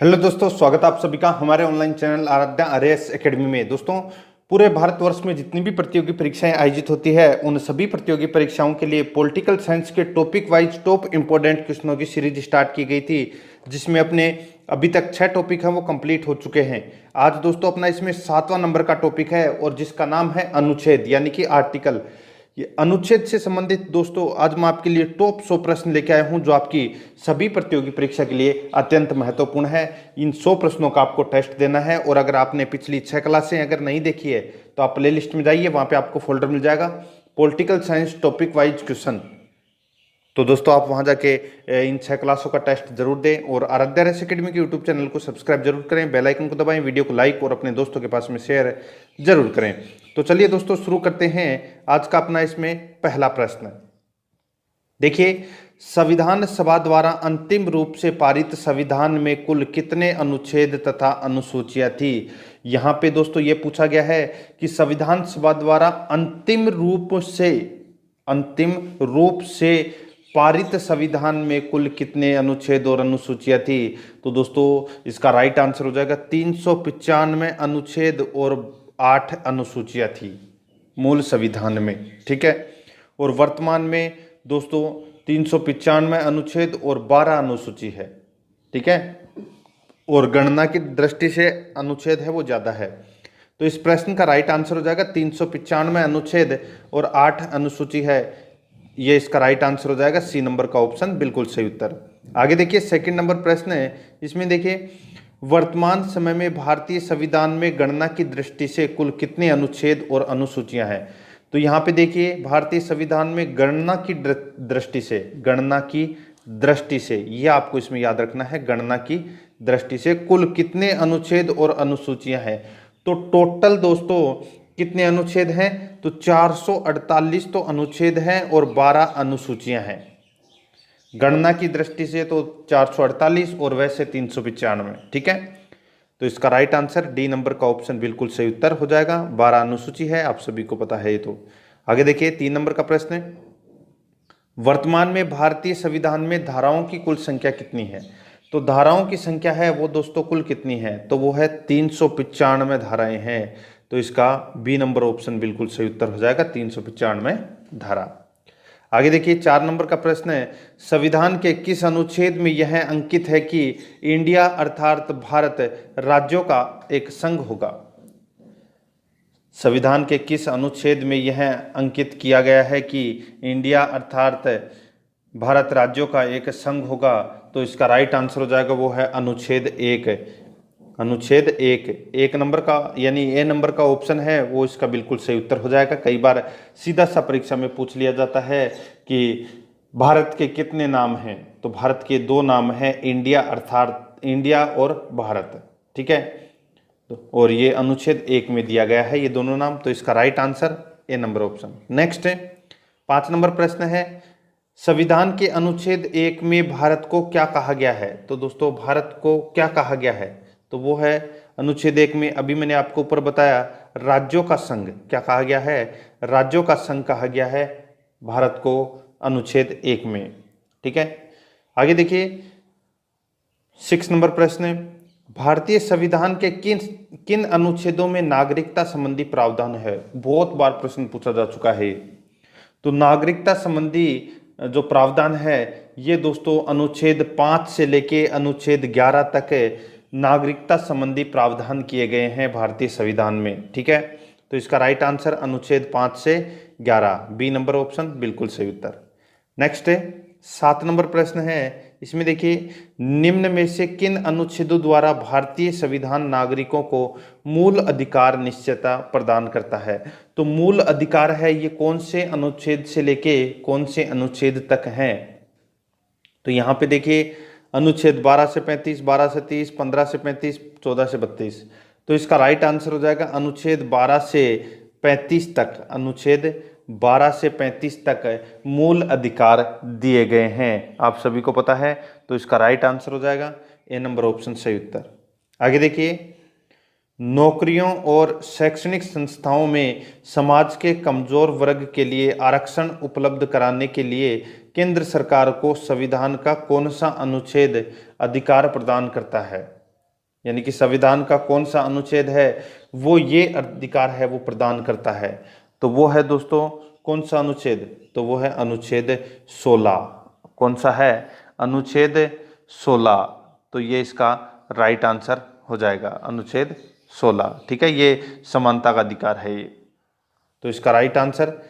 Hello दोस्तों, स्वागत है आप सभी का हमारे online channel Aaradhya RAS Academy में। दोस्तों, पूरे भारतवर्ष में जितनी भी प्रतियोगी परीक्षाएं आयोजित होती है उन सभी प्रतियोगी परीक्षाओं के लिए पॉलिटिकल साइंस के टॉपिक वाइज टॉप इंपॉर्टेंट क्वेश्चनों की सीरीज स्टार्ट की गई थी, जिसमें अपने अभी तक 6 टॉपिक हैं वो कंप्लीट हो चुके हैं। आज दोस्तों अपना इसमें 7वां नंबर का टॉपिक है और जिसका नाम है अनुच्छेद यानी कि आर्टिकल। ये अनुच्छेद से संबंधित दोस्तों आज मैं आपके लिए टॉप 100 प्रश्न लेके आया हूं जो आपकी सभी प्रतियोगी परीक्षा के लिए अत्यंत महत्वपूर्ण है। इन 100 प्रश्नों का आपको टेस्ट देना है और अगर आपने पिछली 6 क्लासें अगर नहीं देखी है तो आप प्ले लिस्ट में जाइए, वहां पे आपको फोल्डर मिल जाएगा political science topic wise question. तो दोस्तों आप वहां जाके इन 6 क्लासों का टेस्ट जरूर दें और आराध्या आरएएस एकेडमी के यूट्यूब चैनल को सब्सक्राइब जरूर करें, बेल आइकन को दबाएं, वीडियो को लाइक और अपने दोस्तों के पास में शेयर जरूर करें। तो चलिए दोस्तों शुरू करते हैं आज का अपना इसमें पहला प्रश्न। देखिए, संविधान सभा द्वारा अंतिम रूप से पारित संविधान में कुल कितने अनुच्छेद तथा अनुसूचियां थी। यहां पे दोस्तों ये पूछा गया है कि संविधान सभा द्वारा अंतिम रूप से पारित संविधान में कुल कितने अनुच्छेद और अनुसूचियां थी। तो दोस्तों इसका राइट आंसर हो जाएगा 395 अनुच्छेद और 8 अनुसूचियां थी मूल संविधान में। ठीक है, और वर्तमान में दोस्तों 395 अनुच्छेद और 12 अनुसूची है। ठीक है, और गणना की दृष्टि से अनुच्छेद है वो ज्यादा है। तो इस प्रश्न का राइट आंसर हो जाएगा 395 अनुच्छेद और 8 अनुसूची है। ये इसका राइट आंसर हो जाएगा सी नंबर का ऑप्शन, बिल्कुल सही उत्तर। आगे देखिए, सेकंड नंबर प्रश्न है, इसमें देखिए वर्तमान समय में भारतीय संविधान में गणना की दृष्टि से कुल कितने अनुच्छेद और अनुसूचियां हैं। तो यहाँ पे देखिए भारतीय संविधान में गणना की दृष्टि से ये आपको इसमें याद रखना है, गणना की दृष्टि से कुल कितने अनुच्छेद और अनुसूचियां हैं। तो टोटल दोस्तों कितने अनुच्छेद हैं, तो 448 तो अनुच्छेद हैं और 12 अनुसूचियां हैं। गणना की दृष्टि से तो 448 और वैसे 395। ठीक है, तो इसका राइट आंसर डी नंबर का ऑप्शन बिल्कुल सही उत्तर हो जाएगा। 12 अनुसूची है, आप सभी को पता है ये तो। आगे देखिए 3 नंबर का प्रश्न है, वर्तमान में भारतीय संविधान में धाराओं की कुल संख्या कितनी है। तो धाराओं की संख्या है वो दोस्तों कुल कितनी है, तो वो है 395 धाराएं हैं। तो इसका बी नंबर ऑप्शन बिल्कुल सही उत्तर हो जाएगा, 395 धारा। आगे देखिए 4 नंबर का प्रश्न है, संविधान के किस अनुच्छेद में यह अंकित है कि इंडिया अर्थात भारत राज्यों का एक संघ होगा। संविधान के किस अनुच्छेद में यह अंकित किया गया है कि इंडिया अर्थात भारत राज्यों का एक संघ होगा। तो इसका राइट आंसर हो जाएगा वो है अनुच्छेद 1। अनुच्छेद 1 नंबर का यानी ए नंबर का ऑप्शन है वो इसका बिल्कुल सही उत्तर हो जाएगा। कई बार सीधा सा परीक्षा में पूछ लिया जाता है कि भारत के कितने नाम हैं, तो भारत के 2 नाम हैं, इंडिया अर्थात इंडिया और भारत। ठीक है, और ये अनुच्छेद 1 में दिया गया है ये दोनों नाम। तो इसका right answer A number option. Next है 5 नंबर प्रश्न है, संविधान के अनुच्छेद 1 में भारत को क्या कहा गया है। तो दोस्तों भारत को क्या कहा गया है, तो वो है अनुच्छेद 1 में अभी मैंने आपको ऊपर बताया राज्यों का संघ। क्या कहा गया है, राज्यों का संघ कहा गया है भारत को अनुच्छेद 1 में। ठीक है, आगे देखिए 6 नंबर प्रश्न है, भारतीय संविधान के किन अनुच्छेदों में नागरिकता संबंधी प्रावधान है। बहुत बार प्रश्न पूछा जा चुका है। तो नागरिकता संबंधी जो प्रावधान है ये दोस्तों अनुच्छेद 5 से लेके अनुच्छेद 11 तक नागरिकता संबंधी प्रावधान किए गए हैं भारतीय संविधान में। ठीक है, तो इसका राइट आंसर अनुच्छेद 5 से 11, बी नंबर ऑप्शन बिल्कुल सही उत्तर। नेक्स्ट है 7 नंबर प्रश्न है, इसमें देखिए निम्न में से किन अनुच्छेदों द्वारा भारतीय संविधान नागरिकों को मूल अधिकार निश्चयता प्रदान करता है। तो मूल अधिकार है ये कौन से अनुच्छेद से लेके कौन से अनुच्छेद तक हैं। तो यहाँ पे देखिए अनुच्छेद 12 से 35, 12 से 30, 15 से 35, 14 से 32। तो इसका राइट आंसर हो जाएगा अनुच्छेद 12 से 35 तक। अनुच्छेद 12 से 35 तक मूल अधिकार दिए गए हैं, आप सभी को पता है। तो इसका राइट आंसर हो जाएगा ए नंबर ऑप्शन सही उत्तर। आगे देखिए नौकरियों और शैक्षणिक संस्थाओं में समाज के कमजोर वर्ग के लिए आरक्षण उपलब्ध कराने के लिए केंद्र सरकार को संविधान का कौन सा अनुच्छेद अधिकार प्रदान करता है। यानी कि संविधान का कौन सा अनुच्छेद है वो ये अधिकार है वो प्रदान करता है, तो वो है दोस्तों कौन सा अनुच्छेद, तो वो है अनुच्छेद 16। कौन सा है, अनुच्छेद 16। तो ये इसका राइट आंसर हो जाएगा, अनुच्छेद 16। ठीक है, ये समानता का अधिकार है ये, तो इसका राइट आंसर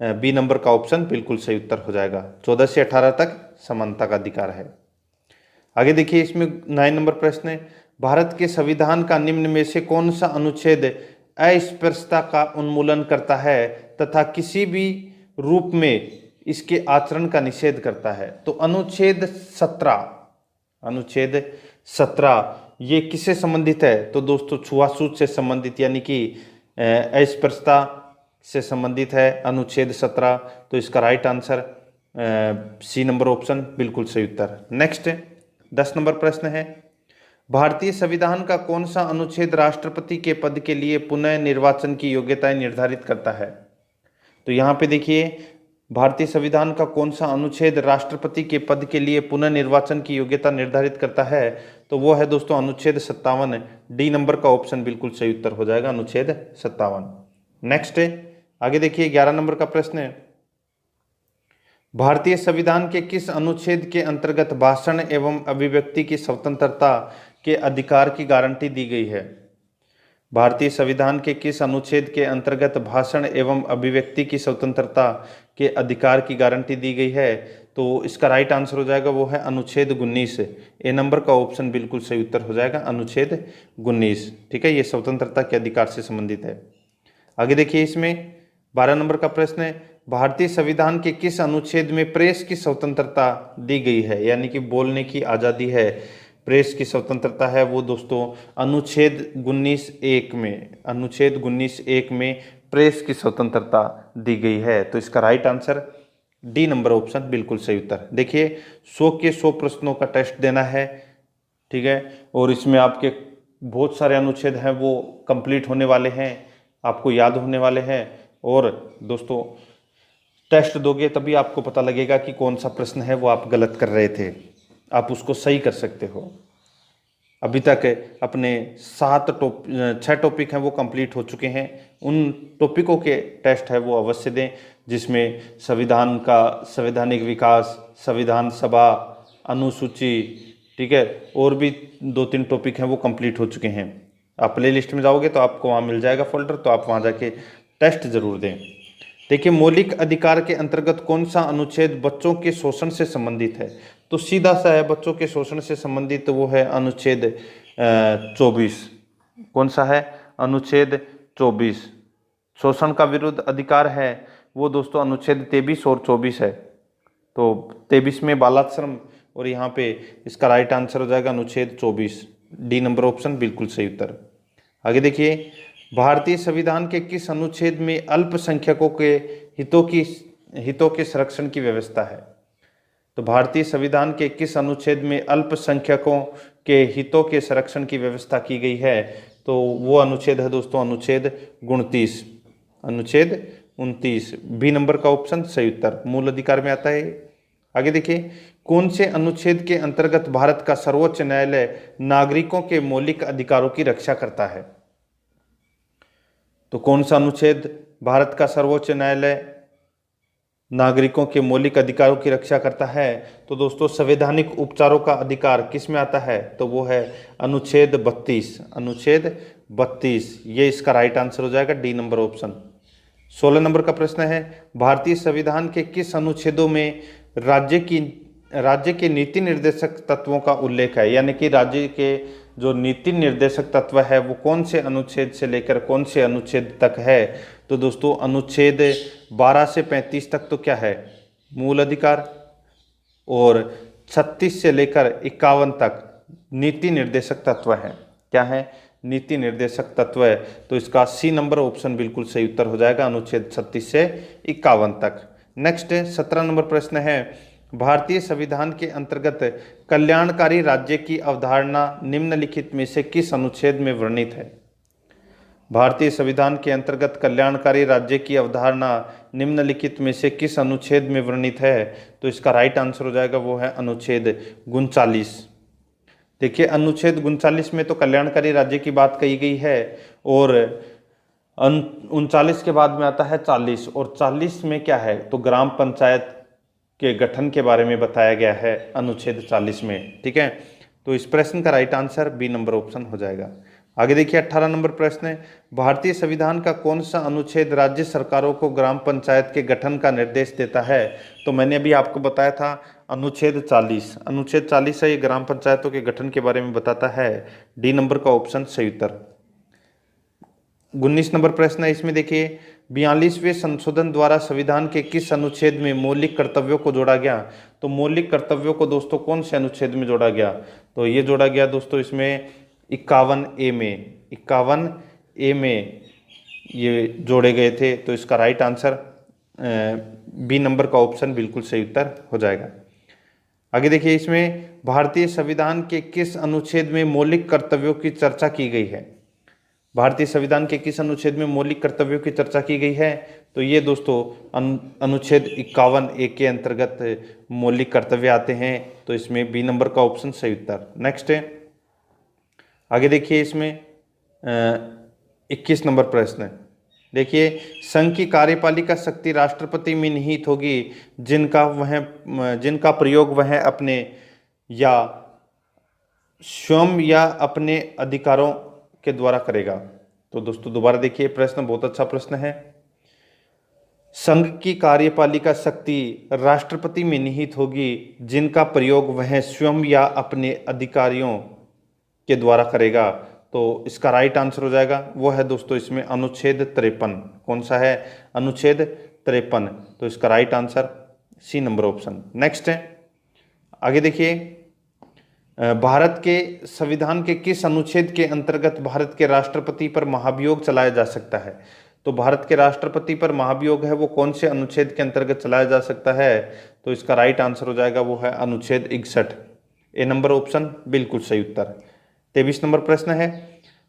बी नंबर का ऑप्शन बिल्कुल सही उत्तर हो जाएगा। 14 से 18 तक समानता का अधिकार है। आगे देखिए, इसमें 9 नंबर प्रश्न है, भारत के संविधान का निम्न में से कौन सा अनुच्छेद अस्पृश्यता का उन्मूलन करता है तथा किसी भी रूप में इसके आचरण का निषेध करता है। तो अनुच्छेद 17, अनुच्छेद 17 ये किससे संबंधित है, तो दोस्तों छुआछूत से संबंधित, यानी कि अस्पृश्यता से संबंधित है अनुच्छेद 17। तो इसका right answer C number option बिल्कुल सही उत्तर। नेक्स्ट 10 नंबर प्रश्न है, भारतीय संविधान का कौन सा अनुच्छेद राष्ट्रपति के पद के लिए पुनः निर्वाचन की योग्यताएं निर्धारित करता है। तो यहाँ पे देखिए, भारतीय संविधान का कौन सा अनुच्छेद राष्ट्रपति के पद के लिए पुनः निर्वाचन की योग्यता निर्धारित करता है, तो वो है दोस्तों अनुच्छेद 57। डी नंबर का ऑप्शन बिल्कुल सही उत्तर हो जाएगा, अनुच्छेद 57। नेक्स्ट आगे देखिए, 11 नंबर का प्रश्न है, भारतीय संविधान के किस अनुच्छेद के अंतर्गत भाषण एवं अभिव्यक्ति की स्वतंत्रता के अधिकार की गारंटी दी गई है। भारतीय संविधान के किस अनुच्छेद के अंतर्गत भाषण एवं अभिव्यक्ति की स्वतंत्रता के अधिकार की गारंटी दी गई है, तो इसका राइट आंसर हो जाएगा वो है अनुच्छेद 19। ए नंबर का ऑप्शन बिल्कुल सही उत्तर हो जाएगा, अनुच्छेद 19। ठीक है, ये स्वतंत्रता के अधिकार से संबंधित है। आगे देखिए, इसमें 12 नंबर का प्रश्न है, भारतीय संविधान के किस अनुच्छेद में प्रेस की स्वतंत्रता दी गई है, यानी कि बोलने की आज़ादी है, प्रेस की स्वतंत्रता है, वो दोस्तों अनुच्छेद 19(1) में, अनुच्छेद 19(1) में प्रेस की स्वतंत्रता दी गई है। तो इसका right answer D number option बिल्कुल सही उत्तर। देखिए 100 के 100 प्रश्नों का टेस्ट देना है, ठीक है, और इसमें आपके बहुत सारे अनुच्छेद हैं वो कंप्लीट होने वाले हैं, आपको याद होने वाले हैं। और दोस्तों टेस्ट दोगे तभी आपको पता लगेगा कि कौन सा प्रश्न है वो आप गलत कर रहे थे, आप उसको सही कर सकते हो। अभी तक अपने 6 टॉपिक हैं वो कंप्लीट हो चुके हैं, उन टॉपिकों के टेस्ट है वो अवश्य दें, जिसमें संविधान का संवैधानिक विकास, संविधान सभा, अनुसूची, ठीक है, और भी 2-3 टॉपिक हैं वो कंप्लीट हो चुके हैं। आप प्ले लिस्ट में जाओगे तो आपको वहाँ मिल जाएगा फोल्डर, तो आप वहाँ जाके टेस्ट जरूर दें। देखिए मौलिक अधिकार के अंतर्गत कौन सा अनुच्छेद बच्चों के शोषण से संबंधित है, तो सीधा सा है बच्चों के शोषण से संबंधित, तो वो है अनुच्छेद 24। कौन सा है, अनुच्छेद 24। शोषण का विरुद्ध अधिकार है वो दोस्तों अनुच्छेद 23 और 24 है। तो 23 में बालाश्रम, और यहाँ पे इसका राइट आंसर हो जाएगा अनुच्छेद 24। डी नंबर ऑप्शन बिल्कुल सही उत्तर। आगे देखिए, भारतीय संविधान के किस अनुच्छेद में अल्पसंख्यकों के हितों के संरक्षण की व्यवस्था है। तो भारतीय संविधान के किस अनुच्छेद में अल्पसंख्यकों के हितों के संरक्षण की व्यवस्था की गई है, तो वो अनुच्छेद है दोस्तों अनुच्छेद 29। अनुच्छेद 29, बी नंबर का ऑप्शन सही उत्तर, मूल अधिकार में आता है। आगे देखिए, कौन से अनुच्छेद के अंतर्गत भारत का सर्वोच्च न्यायालय नागरिकों के मौलिक अधिकारों की रक्षा करता है। तो कौन सा अनुच्छेद भारत का सर्वोच्च न्यायालय नागरिकों के मौलिक अधिकारों की रक्षा करता है, तो दोस्तों संवैधानिक उपचारों का अधिकार किस में आता है, तो वो है अनुच्छेद 32। अनुच्छेद 32, ये इसका राइट आंसर हो जाएगा, डी नंबर ऑप्शन। 16 नंबर का प्रश्न है, भारतीय संविधान के किस अनुच्छेदों में राज्य के नीति निर्देशक तत्वों का उल्लेख है, यानी कि राज्य के जो नीति निर्देशक तत्व है वो कौन से अनुच्छेद से लेकर कौन से अनुच्छेद तक है, तो दोस्तों अनुच्छेद 12 से 35 तक तो क्या है, मूल अधिकार, और 36 से लेकर 51 तक नीति निर्देशक तत्व है। क्या है, नीति निर्देशक तत्व है, तो इसका सी नंबर ऑप्शन बिल्कुल सही उत्तर हो जाएगा, अनुच्छेद 36 से 51 तक। नेक्स्ट 17 नंबर प्रश्न है, भारतीय संविधान के अंतर्गत कल्याणकारी राज्य की अवधारणा निम्नलिखित में से किस अनुच्छेद में वर्णित है। भारतीय संविधान के अंतर्गत कल्याणकारी राज्य की अवधारणा निम्नलिखित में से किस अनुच्छेद में वर्णित है, तो इसका राइट आंसर हो जाएगा वो है अनुच्छेद 39। देखिए अनुच्छेद 39 में तो कल्याणकारी राज्य की बात कही गई है, और 39 के बाद में आता है 40, और 40 में क्या है तो ग्राम पंचायत के गठन के बारे में बताया गया है अनुच्छेद 40 में। ठीक है, तो इस प्रश्न का right answer B number option हो जाएगा। आगे देखिए 18 नंबर प्रश्न है, भारतीय संविधान का कौन सा अनुच्छेद राज्य सरकारों को ग्राम पंचायत के गठन का निर्देश देता है? तो मैंने अभी आपको बताया था अनुच्छेद 40। अनुच्छेद 40 है, ये ग्राम पंचायतों के गठन के बारे में बताता है। डी नंबर का ऑप्शन सही उत्तर। 19 नंबर प्रश्न है, इसमें देखिए 42वें संशोधन द्वारा संविधान के किस अनुच्छेद में मौलिक कर्तव्यों को जोड़ा गया? तो मौलिक कर्तव्यों को दोस्तों कौन से अनुच्छेद में जोड़ा गया? तो ये जोड़ा गया दोस्तों इसमें 51A में, 51A में ये जोड़े गए थे। तो इसका राइट आंसर बी नंबर का ऑप्शन बिल्कुल सही उत्तर हो जाएगा। आगे देखिए इसमें भारतीय संविधान के किस अनुच्छेद में मौलिक कर्तव्यों की चर्चा की गई है? भारतीय संविधान के किस अनुच्छेद में मौलिक कर्तव्यों की चर्चा की गई है? तो ये दोस्तों अनुच्छेद 51A के अंतर्गत मौलिक कर्तव्य आते हैं। तो इसमें बी नंबर का ऑप्शन सही उत्तर। नेक्स्ट है, आगे देखिए इसमें 21 नंबर प्रश्न है। देखिए संघ की कार्यपालिका शक्ति राष्ट्रपति में निहित होगी जिनका प्रयोग वह अपने या स्वयं या अपने अधिकारों के द्वारा करेगा। तो दोस्तों दोबारा देखिए प्रश्न बहुत अच्छा प्रश्न है। संघ की कार्यपालिका शक्ति राष्ट्रपति में निहित होगी जिनका प्रयोग वह स्वयं या अपने अधिकारियों के द्वारा करेगा। तो इसका राइट आंसर हो जाएगा, वो है दोस्तों इसमें अनुच्छेद 53। कौन सा है? अनुच्छेद 53। तो इसका right answer C number option. Next है, आगे देखिए भारत के संविधान के किस अनुच्छेद के अंतर्गत भारत के राष्ट्रपति पर महाभियोग चलाया जा सकता है? तो भारत के राष्ट्रपति पर महाभियोग है वो कौन से अनुच्छेद के अंतर्गत चलाया जा सकता है? तो इसका राइट आंसर हो जाएगा वो है अनुच्छेद 61। ए नंबर ऑप्शन बिल्कुल सही उत्तर। 23 नंबर प्रश्न है,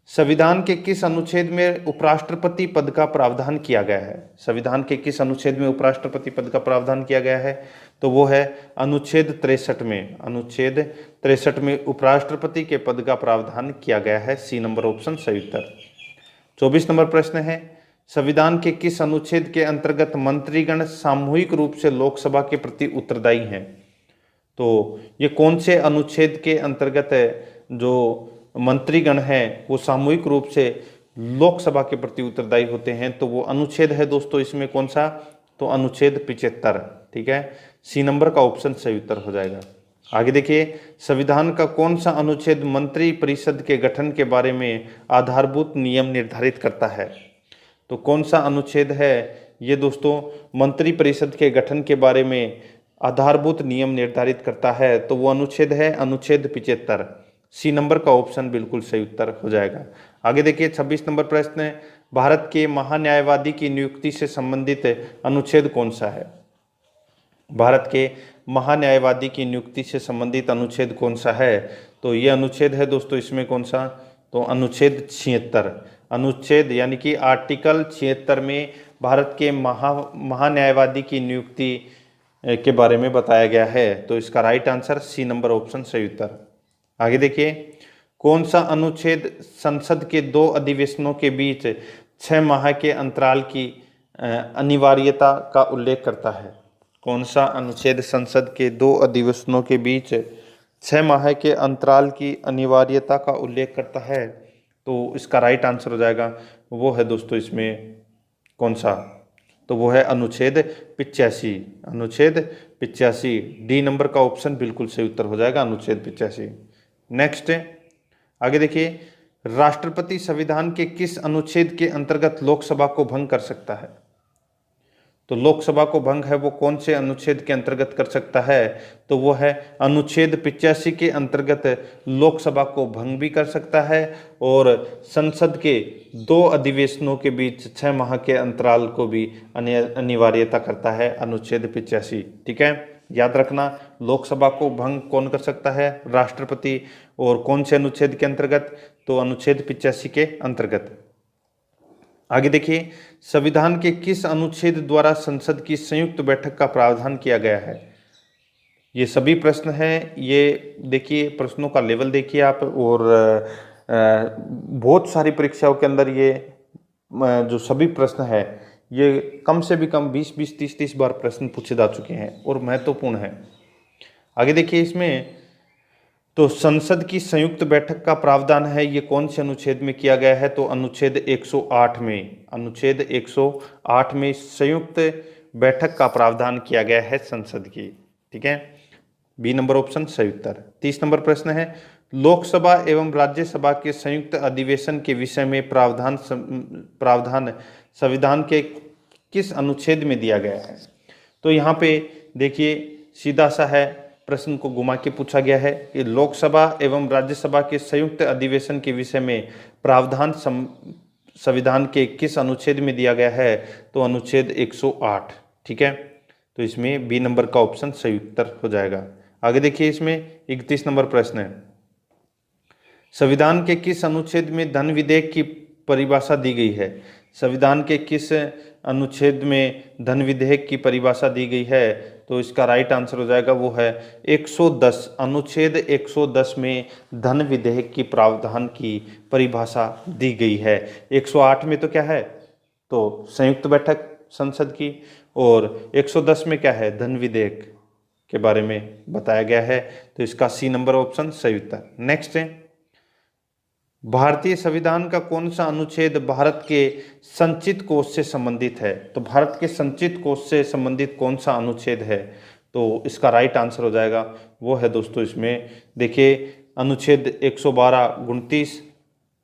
संविधान के किस अनुच्छेद में उपराष्ट्रपति पद का प्रावधान किया गया है? संविधान के किस अनुच्छेद में उपराष्ट्रपति पद का प्रावधान किया गया है? तो वो है अनुच्छेद 63 में। अनुच्छेद 63 में उपराष्ट्रपति के पद का प्रावधान किया गया है। सी नंबर ऑप्शन सही उत्तर। 24 नंबर प्रश्न है, संविधान के किस अनुच्छेद के अंतर्गत मंत्रीगण सामूहिक रूप से लोकसभा के प्रति उत्तरदायी हैं? तो ये कौन से अनुच्छेद के अंतर्गत है जो मंत्रीगण हैं वो सामूहिक रूप से लोकसभा के प्रति उत्तरदायी होते हैं? तो वो अनुच्छेद है दोस्तों इसमें कौन सा? तो अनुच्छेद 75। ठीक है, सी नंबर का ऑप्शन सही उत्तर हो जाएगा। आगे देखिए संविधान का कौन सा अनुच्छेद मंत्री परिषद के गठन के बारे में आधारभूत नियम निर्धारित करता है? तो कौन सा अनुच्छेद है ये दोस्तों मंत्री परिषद के गठन के बारे में आधारभूत नियम निर्धारित करता है? तो वो अनुच्छेद है अनुच्छेद 75। सी नंबर का ऑप्शन बिल्कुल सही उत्तर हो जाएगा। आगे देखिए 26 नंबर प्रश्न है, भारत के महान्यायवादी की नियुक्ति से संबंधित अनुच्छेद कौन सा है? भारत के महान्यायवादी की नियुक्ति से संबंधित अनुच्छेद कौन सा है? तो ये अनुच्छेद है दोस्तों इसमें कौन सा? तो अनुच्छेद 76। अनुच्छेद यानी कि आर्टिकल 76 में भारत के महान्यायवादी की नियुक्ति के बारे में बताया गया है। तो इसका right answer C number option सही उत्तर। आगे देखिए कौन सा अनुच्छेद संसद के 2 अधिवेशनों के बीच 6 माह के अंतराल की अनिवार्यता का उल्लेख करता है? कौन सा अनुच्छेद संसद के 2 अधिवेशनों के बीच 6 माह के अंतराल की अनिवार्यता का उल्लेख करता है? तो इसका राइट आंसर हो जाएगा वो है दोस्तों इसमें कौन सा? तो वो है अनुच्छेद 85। अनुच्छेद 85। डी नंबर का ऑप्शन बिल्कुल सही उत्तर हो जाएगा, अनुच्छेद 85। नेक्स्ट आगे देखिए राष्ट्रपति संविधान के किस अनुच्छेद के अंतर्गत लोकसभा को भंग कर सकता है? तो लोकसभा को भंग है वो कौन से अनुच्छेद के अंतर्गत कर सकता है? तो वो है अनुच्छेद 85 के अंतर्गत लोकसभा को भंग भी कर सकता है और संसद के 2 अधिवेशनों के बीच 6 माह के अंतराल को भी अनिवार्यता करता है, अनुच्छेद 85। ठीक है, याद रखना लोकसभा को भंग कौन कर सकता है? राष्ट्रपति। और कौन से अनुच्छेद के अंतर्गत? तो अनुच्छेद 85 के अंतर्गत। आगे देखिए संविधान के किस अनुच्छेद द्वारा संसद की संयुक्त बैठक का प्रावधान किया गया है? ये सभी प्रश्न हैं, ये देखिए प्रश्नों का लेवल देखिए आप, और बहुत सारी परीक्षाओं के अंदर ये जो सभी प्रश्न है ये कम से भी कम 20-20, 30-30 बार प्रश्न पूछे जा चुके हैं और महत्वपूर्ण है। आगे देखिए इसमें, तो संसद की संयुक्त बैठक का प्रावधान है, ये कौन से अनुच्छेद में किया गया है? तो अनुच्छेद 108 में, अनुच्छेद 108 में संयुक्त बैठक का प्रावधान किया गया है संसद की। ठीक है, बी नंबर ऑप्शन सही उत्तर। 30 नंबर प्रश्न है, लोकसभा एवं राज्यसभा के संयुक्त अधिवेशन के विषय में प्रावधान संविधान के किस अनुच्छेद में दिया गया है? तो यहाँ पे देखिए सीधा सा है, प्रश्न को घुमा के पूछा गया है कि लोकसभा एवं राज्यसभा के संयुक्त अधिवेशन के विषय में प्रावधान संविधान के किस अनुच्छेद में दिया गया है? तो अनुच्छेद 108। ठीक है, तो इसमें बी नंबर का ऑप्शन सही उत्तर हो जाएगा। आगे देखिए इसमें 31 नंबर प्रश्न है, संविधान के किस अनुच्छेद में धन विधेयक की परिभाषा दी गई है? संविधान के किस अनुच्छेद में धन विधेयक की परिभाषा दी गई है? तो इसका राइट आंसर हो जाएगा वो है 110, अनुच्छेद 110 में धन विधेयक की प्रावधान की परिभाषा दी गई है। 108 में तो क्या है? तो संयुक्त बैठक संसद की, और 110 में क्या है? धन विधेयक के बारे में बताया गया है। तो इसका सी नंबर ऑप्शन सही उत्तर। नेक्स्ट है, भारतीय संविधान का कौन सा अनुच्छेद भारत के संचित कोष से संबंधित है? तो भारत के संचित कोष से संबंधित कौन सा अनुच्छेद है? तो इसका राइट आंसर हो जाएगा वो है दोस्तों, इसमें देखिए अनुच्छेद 112 29,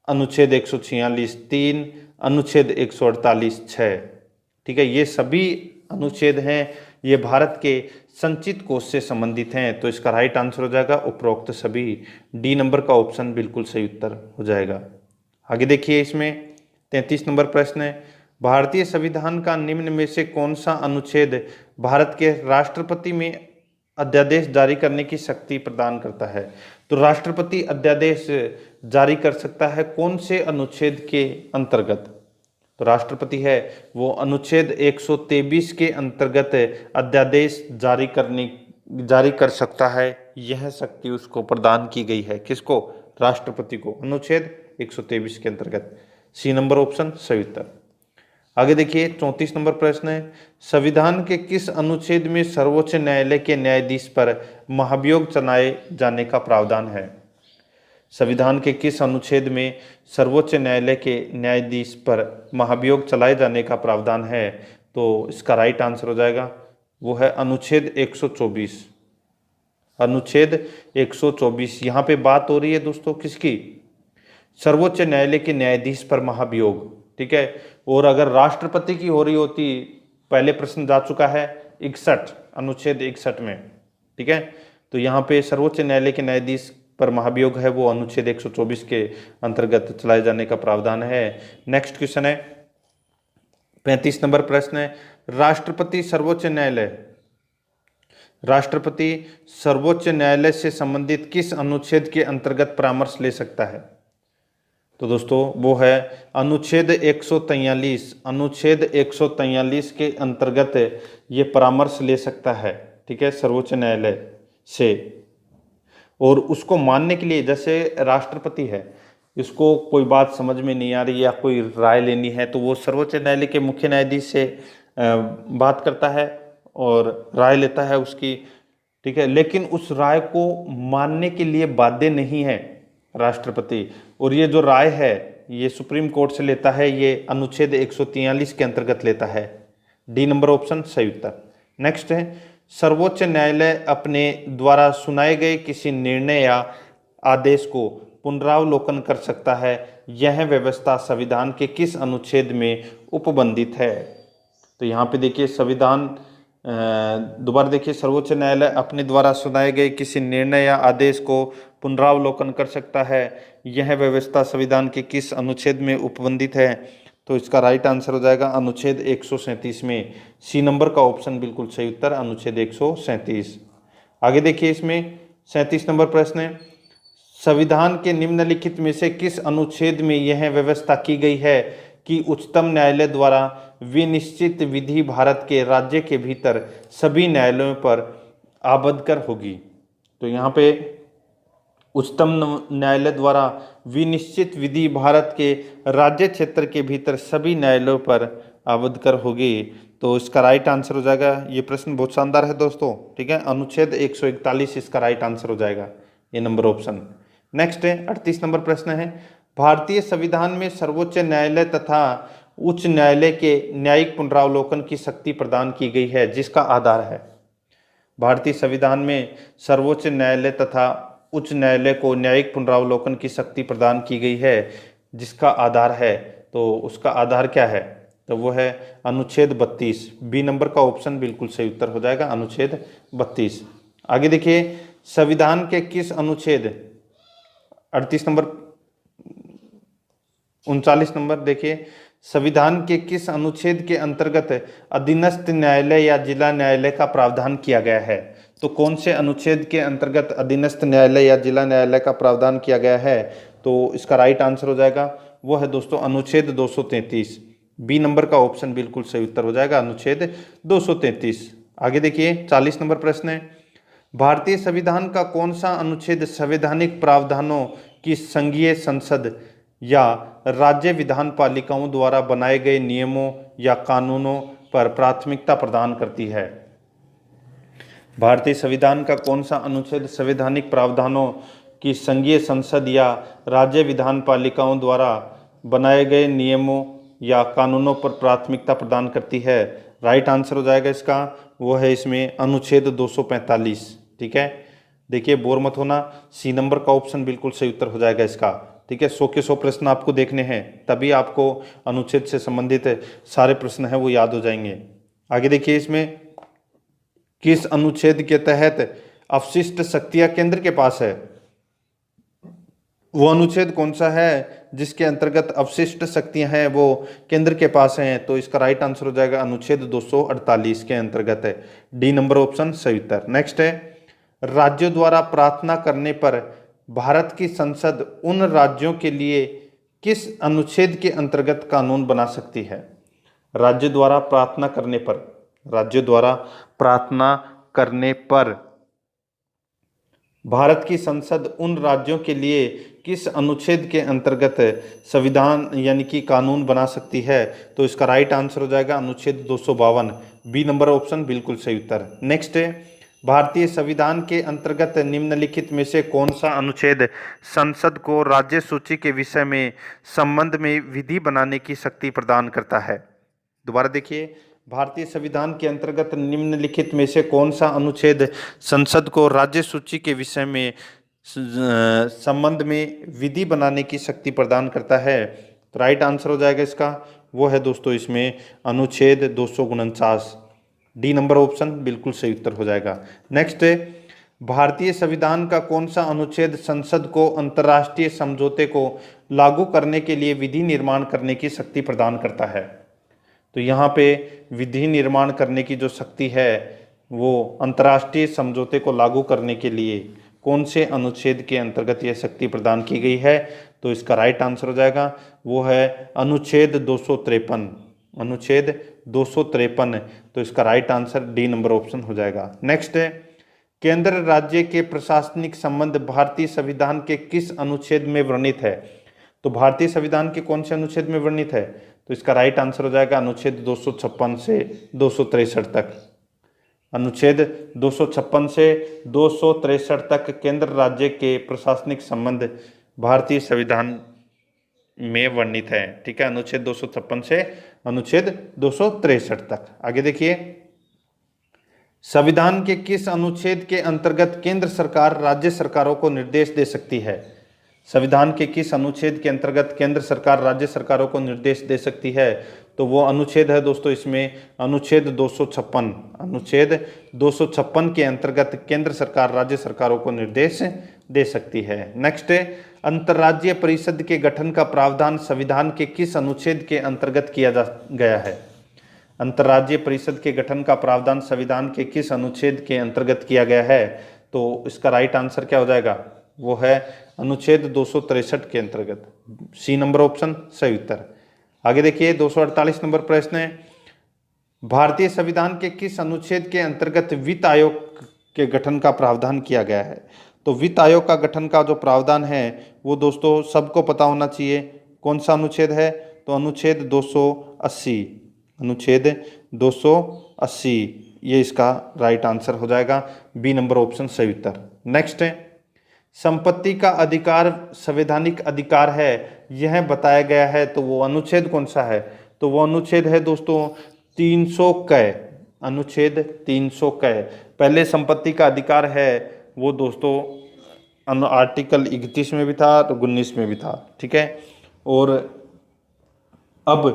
अनुच्छेद 146 3, अनुच्छेद 148 6। ठीक है, ये सभी अनुच्छेद हैं, ये भारत के संचित कोष से संबंधित हैं। तो इसका राइट आंसर हो जाएगा उपरोक्त सभी, डी नंबर का ऑप्शन बिल्कुल सही उत्तर हो जाएगा। आगे देखिए इसमें 33 नंबर प्रश्न है, भारतीय संविधान का निम्न में से कौन सा अनुच्छेद भारत के राष्ट्रपति में अध्यादेश जारी करने की शक्ति प्रदान करता है? तो राष्ट्रपति अध्यादेश जारी कर सकता है कौन से अनुच्छेद के अंतर्गत? तो राष्ट्रपति है वो अनुच्छेद 123 के अंतर्गत अध्यादेश जारी कर सकता है। यह शक्ति उसको प्रदान की गई है, किसको? राष्ट्रपति को, अनुच्छेद 123 के अंतर्गत। सी नंबर ऑप्शन सही उत्तर। आगे देखिए 34 नंबर प्रश्न है, संविधान के किस अनुच्छेद में सर्वोच्च न्यायालय के न्यायाधीश पर महाभियोग चलाए जाने का प्रावधान है? संविधान के किस अनुच्छेद में सर्वोच्च न्यायालय के न्यायाधीश पर महाभियोग चलाए जाने का प्रावधान है? तो इसका राइट आंसर हो जाएगा वो है अनुच्छेद 124। अनुच्छेद 124। यहाँ पे बात हो रही है दोस्तों किसकी? सर्वोच्च न्यायालय के न्यायाधीश पर महाभियोग। ठीक है, और अगर राष्ट्रपति की हो रही होती, पहले प्रश्न जा चुका है 61, अनुच्छेद 61 में। ठीक है, तो यहाँ पे सर्वोच्च न्यायालय के न्यायाधीश पर महाभियोग है वो अनुच्छेद 124 के अंतर्गत चलाए जाने का प्रावधान है। नेक्स्ट क्वेश्चन है 35 नंबर प्रश्न है, राष्ट्रपति सर्वोच्च न्यायालय से संबंधित किस अनुच्छेद के अंतर्गत परामर्श ले सकता है? तो दोस्तों वो है अनुच्छेद 143। अनुच्छेद 143 के अंतर्गत ये परामर्श ले सकता है। ठीक है, सर्वोच्च न्यायालय से, और उसको मानने के लिए, जैसे राष्ट्रपति है, इसको कोई बात समझ में नहीं आ रही या कोई राय लेनी है तो वो सर्वोच्च न्यायालय के मुख्य न्यायाधीश से बात करता है और राय लेता है उसकी। ठीक है, लेकिन उस राय को मानने के लिए बाध्य नहीं है राष्ट्रपति, और ये जो राय है ये सुप्रीम कोर्ट से लेता है, ये अनुच्छेद 143 के अंतर्गत लेता है। डी नंबर ऑप्शन सही उत्तर। नेक्स्ट है, सर्वोच्च न्यायालय अपने द्वारा सुनाए गए किसी निर्णय या आदेश को पुनरावलोकन कर सकता है, यह व्यवस्था संविधान के किस अनुच्छेद में उपबंधित है? तो यहाँ पे देखिए संविधान, दोबारा देखिए, सर्वोच्च न्यायालय अपने द्वारा सुनाए गए किसी निर्णय या आदेश को पुनरावलोकन कर सकता है, यह व्यवस्था संविधान के किस अनुच्छेद में उपबंधित है? तो इसका राइट आंसर हो जाएगा अनुच्छेद 137 में। सी नंबर का ऑप्शन बिल्कुल सही उत्तर, अनुच्छेद 137। आगे देखिए इसमें 37 नंबर प्रश्न है, संविधान के निम्नलिखित में से किस अनुच्छेद में यह व्यवस्था की गई है कि उच्चतम न्यायालय द्वारा विनिश्चित विधि भारत के राज्य के भीतर सभी न्यायालयों पर आबदकर होगी। तो यहाँ पे उच्चतम न्यायालय द्वारा विनिश्चित विधि भारत के राज्य क्षेत्र के भीतर सभी न्यायालयों पर आबदकर होगी। तो इसका राइट आंसर हो जाएगा, ये प्रश्न बहुत शानदार है दोस्तों, ठीक है, अनुच्छेद 141 इसका राइट आंसर हो जाएगा, ये नंबर ऑप्शन। नेक्स्ट है 38 नंबर प्रश्न है, भारतीय संविधान में सर्वोच्च न्यायालय तथा उच्च न्यायालय के न्यायिक पुनरावलोकन की शक्ति प्रदान की गई है, जिसका आधार है। भारतीय संविधान में सर्वोच्च न्यायालय तथा उच्च न्यायालय को न्यायिक पुनरावलोकन की शक्ति प्रदान की गई है, जिसका आधार है। तो उसका आधार क्या है, तो वो है अनुच्छेद 32। बी नंबर का ऑप्शन बिल्कुल सही उत्तर हो जाएगा, अनुच्छेद 32। आगे देखिए, संविधान के किस अनुच्छेद 38 नंबर 39 नंबर देखिए, संविधान के किस अनुच्छेद के अंतर्गत अधीनस्थ न्यायालय या जिला न्यायालय का प्रावधान किया गया है। तो कौन से अनुच्छेद के अंतर्गत अधीनस्थ न्यायालय या जिला न्यायालय का प्रावधान किया गया है, तो इसका राइट आंसर हो जाएगा, वो है दोस्तों अनुच्छेद 233। बी नंबर का ऑप्शन बिल्कुल सही उत्तर हो जाएगा, अनुच्छेद 233। आगे देखिए 40 नंबर प्रश्न है, भारतीय संविधान का कौन सा अनुच्छेद संवैधानिक प्रावधानों की संघीय संसद या राज्य विधान पालिकाओं द्वारा बनाए गए नियमों या कानूनों पर प्राथमिकता प्रदान करती है। भारतीय संविधान का कौन सा अनुच्छेद संवैधानिक प्रावधानों की संघीय संसद या राज्य विधान पालिकाओं द्वारा बनाए गए नियमों या कानूनों पर प्राथमिकता प्रदान करती है। राइट आंसर हो जाएगा इसका, वो है इसमें अनुच्छेद 245। ठीक है, देखिए बोर मत होना, सी नंबर का ऑप्शन बिल्कुल सही उत्तर हो जाएगा इसका। ठीक है, 100 के 100 प्रश्न आपको देखने हैं, तभी आपको अनुच्छेद से संबंधित सारे प्रश्न हैं वो याद हो जाएंगे। आगे देखिए, इसमें किस अनुच्छेद के तहत अवशिष्ट शक्तियां केंद्र के पास है। वो अनुच्छेद कौन सा है जिसके अंतर्गत अवशिष्ट शक्तियां हैं वो केंद्र के पास हैं, तो इसका राइट आंसर हो जाएगा अनुच्छेद 248 के अंतर्गत है, डी नंबर ऑप्शन सही उत्तर। नेक्स्ट है, राज्यों द्वारा प्रार्थना करने पर भारत की संसद उन राज्यों के लिए किस अनुच्छेद के अंतर्गत कानून बना सकती है। राज्य द्वारा प्रार्थना करने पर, राज्य द्वारा प्रार्थना करने पर भारत की संसद उन राज्यों के लिए किस अनुच्छेद के अंतर्गत संविधान यानी कि कानून बना सकती है, तो इसका राइट आंसर हो जाएगा अनुच्छेद 252, बी नंबर ऑप्शन बिल्कुल सही उत्तर। नेक्स्ट है, भारतीय संविधान के अंतर्गत निम्नलिखित में से कौन सा अनुच्छेद संसद को राज्य सूची के विषय में संबंध में विधि बनाने की शक्ति प्रदान करता है। दोबारा देखिए, भारतीय संविधान के अंतर्गत निम्नलिखित में से कौन सा अनुच्छेद संसद को राज्य सूची के विषय में संबंध में विधि बनाने की शक्ति प्रदान करता है। तो राइट आंसर हो जाएगा इसका, वो है दोस्तों इसमें अनुच्छेद 249, डी नंबर ऑप्शन बिल्कुल सही उत्तर हो जाएगा। नेक्स्ट है, भारतीय संविधान का कौन सा अनुच्छेद संसद को अंतर्राष्ट्रीय समझौते को लागू करने के लिए विधि निर्माण करने की शक्ति प्रदान करता है। तो यहाँ पे विधि निर्माण करने की जो शक्ति है वो अंतर्राष्ट्रीय समझौते को लागू करने के लिए कौन से अनुच्छेद के अंतर्गत यह शक्ति प्रदान की गई है, तो इसका राइट आंसर हो जाएगा, वो है अनुच्छेद 253, अनुच्छेद 253। तो इसका right answer D number option हो जाएगा। नेक्स्ट है, केंद्र राज्य के प्रशासनिक संबंध भारतीय संविधान के किस अनुच्छेद में वर्णित है। तो भारतीय संविधान के कौन से अनुच्छेद में वर्णित है, तो इसका राइट आंसर हो जाएगा अनुच्छेद 256 से 263 तक। अनुच्छेद 256 से 263 तक केंद्र राज्य के प्रशासनिक संबंध भारतीय संविधान में वर्णित है। ठीक है, अनुच्छेद 256 से अनुच्छेद 263 तक। आगे देखिए, संविधान के किस अनुच्छेद के अंतर्गत केंद्र सरकार राज्य सरकारों को निर्देश दे सकती है। संविधान के किस अनुच्छेद के अंतर्गत केंद्र सरकार राज्य सरकारों को निर्देश दे सकती है, तो वो अनुच्छेद है दोस्तों इसमें अनुच्छेद 256, अनुच्छेद 256 के अंतर्गत केंद्र सरकार राज्य सरकारों को निर्देश दे सकती है। नेक्स्ट है, अंतर्राज्यीय परिषद के गठन का प्रावधान संविधान के किस अनुच्छेद के अंतर्गत किया गया है। अंतर्राज्यीय परिषद के गठन का प्रावधान संविधान के किस अनुच्छेद के अंतर्गत किया गया है, तो इसका राइट आंसर क्या हो जाएगा, वो है अनुच्छेद 263 के अंतर्गत, सी नंबर ऑप्शन सही उत्तर। आगे देखिए 248 नंबर प्रश्न है, भारतीय संविधान के किस अनुच्छेद के अंतर्गत वित्त आयोग के गठन का प्रावधान किया गया है। तो वित्त आयोग का गठन का जो प्रावधान है वो दोस्तों सबको पता होना चाहिए। कौन सा अनुच्छेद है? तो अनुच्छेद 280, अनुच्छेद 280 ये इसका राइट आंसर हो जाएगा। बी नंबर ऑप्शन सही उत्तर। नेक्स्ट है, संपत्ति का अधिकार संवैधानिक अधिकार है, यह बताया गया है, तो वो अनुच्छेद कौन सा है? तो वो अनुच्छेद है दोस्तों 300 क, अनुच्छेद 300 क। पहले संपत्ति का अधिकार है वो दोस्तों आर्टिकल 31 में भी था तो 19 में भी था, ठीक है। और अब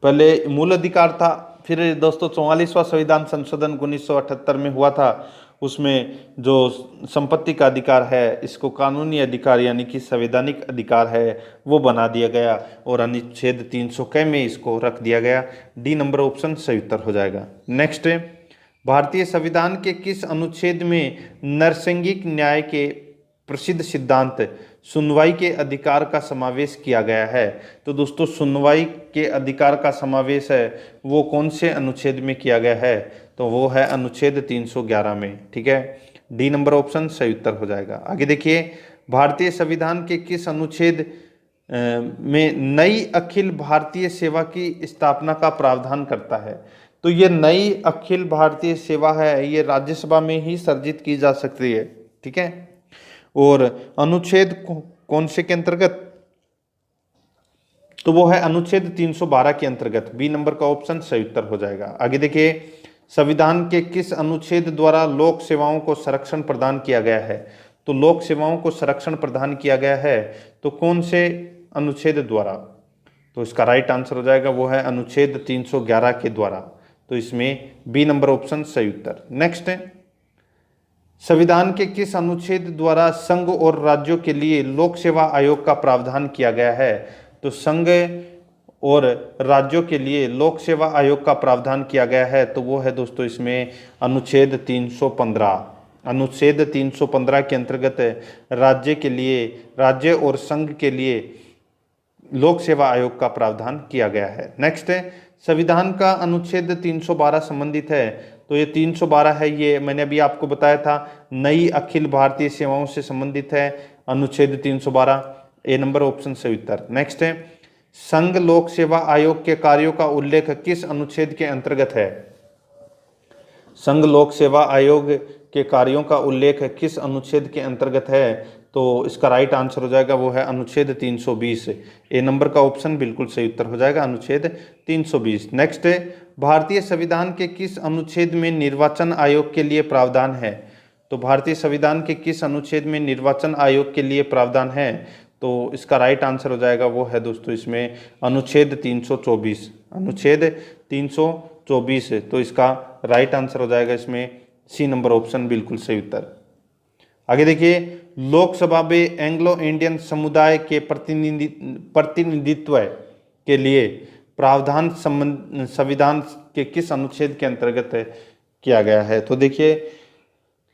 पहले मूल अधिकार था, फिर दोस्तों 44वां संविधान संशोधन 1978 में हुआ था, उसमें जो संपत्ति का अधिकार है इसको कानूनी अधिकार यानी कि संवैधानिक अधिकार है वो बना दिया गया और अनुच्छेद 300 क में इसको रख दिया गया। डी नंबर ऑप्शन सही उत्तर हो जाएगा। नेक्स्ट है, भारतीय संविधान के किस अनुच्छेद में नैसर्गिक न्याय के प्रसिद्ध सिद्धांत सुनवाई के अधिकार का समावेश किया गया है? तो दोस्तों सुनवाई के अधिकार का समावेश है वो कौन से अनुच्छेद में किया गया है? तो वो है अनुच्छेद 311 में, ठीक है। डी नंबर ऑप्शन सही उत्तर हो जाएगा। आगे देखिए, भारतीय संविधान के किस अनुच्छेद में नई अखिल भारतीय सेवा की स्थापना का प्रावधान करता है? तो ये नई अखिल भारतीय सेवा है ये राज्यसभा में ही सर्जित की जा सकती है, ठीक है। और अनुच्छेद कौन से के अंतर्गत? तो वो है अनुच्छेद 312 के अंतर्गत। बी नंबर का ऑप्शन सही उत्तर हो जाएगा। आगे देखिए, संविधान के किस अनुच्छेद द्वारा लोक सेवाओं को संरक्षण प्रदान किया गया है? तो लोक सेवाओं को संरक्षण प्रदान किया गया है तो कौन से अनुच्छेद द्वारा? तो इसका राइट आंसर हो जाएगा वो है अनुच्छेद 311 के द्वारा। तो इसमें बी नंबर ऑप्शन सही उत्तर। नेक्स्ट है, संविधान के किस अनुच्छेद द्वारा संघ और राज्यों के लिए लोक सेवा आयोग का प्रावधान किया गया है? तो संघ और राज्यों के लिए लोक सेवा आयोग का प्रावधान किया गया है तो वो है दोस्तों इसमें अनुच्छेद 315। अनुच्छेद 315 के अंतर्गत राज्य के लिए, राज्य और संघ के लिए लोक सेवा आयोग का प्रावधान किया गया है। नेक्स्ट है, संविधान का अनुच्छेद 312 संबंधित है, तो ये 312 है, ये मैंने अभी आपको बताया था नई अखिल भारतीय सेवाओं से संबंधित है अनुच्छेद 312। ए नंबर ऑप्शन सही उत्तर। नेक्स्ट है, संघ लोक सेवा आयोग के कार्यों का उल्लेख किस अनुच्छेद के अंतर्गत है? संघ लोक सेवा आयोग के कार्यों का उल्लेख किस अनुच्छेद के अंतर्गत है? तो इसका राइट आंसर हो जाएगा वो है अनुच्छेद 320। ए नंबर का ऑप्शन बिल्कुल सही उत्तर हो जाएगा, अनुच्छेद 320। नेक्स्ट है, भारतीय संविधान के किस अनुच्छेद में निर्वाचन आयोग के लिए प्रावधान है? तो भारतीय संविधान के किस अनुच्छेद में निर्वाचन आयोग के लिए प्रावधान है? तो इसका राइट आंसर हो जाएगा वो है दोस्तों इसमें अनुच्छेद 324। अनुच्छेद 324 है तो इसका राइट आंसर हो जाएगा इसमें सी नंबर ऑप्शन बिल्कुल सही उत्तर। आगे देखिए, लोकसभा में एंग्लो इंडियन समुदाय के प्रतिनिधित्व के लिए प्रावधान संविधान के किस अनुच्छेद के अंतर्गत किया गया है? तो देखिए,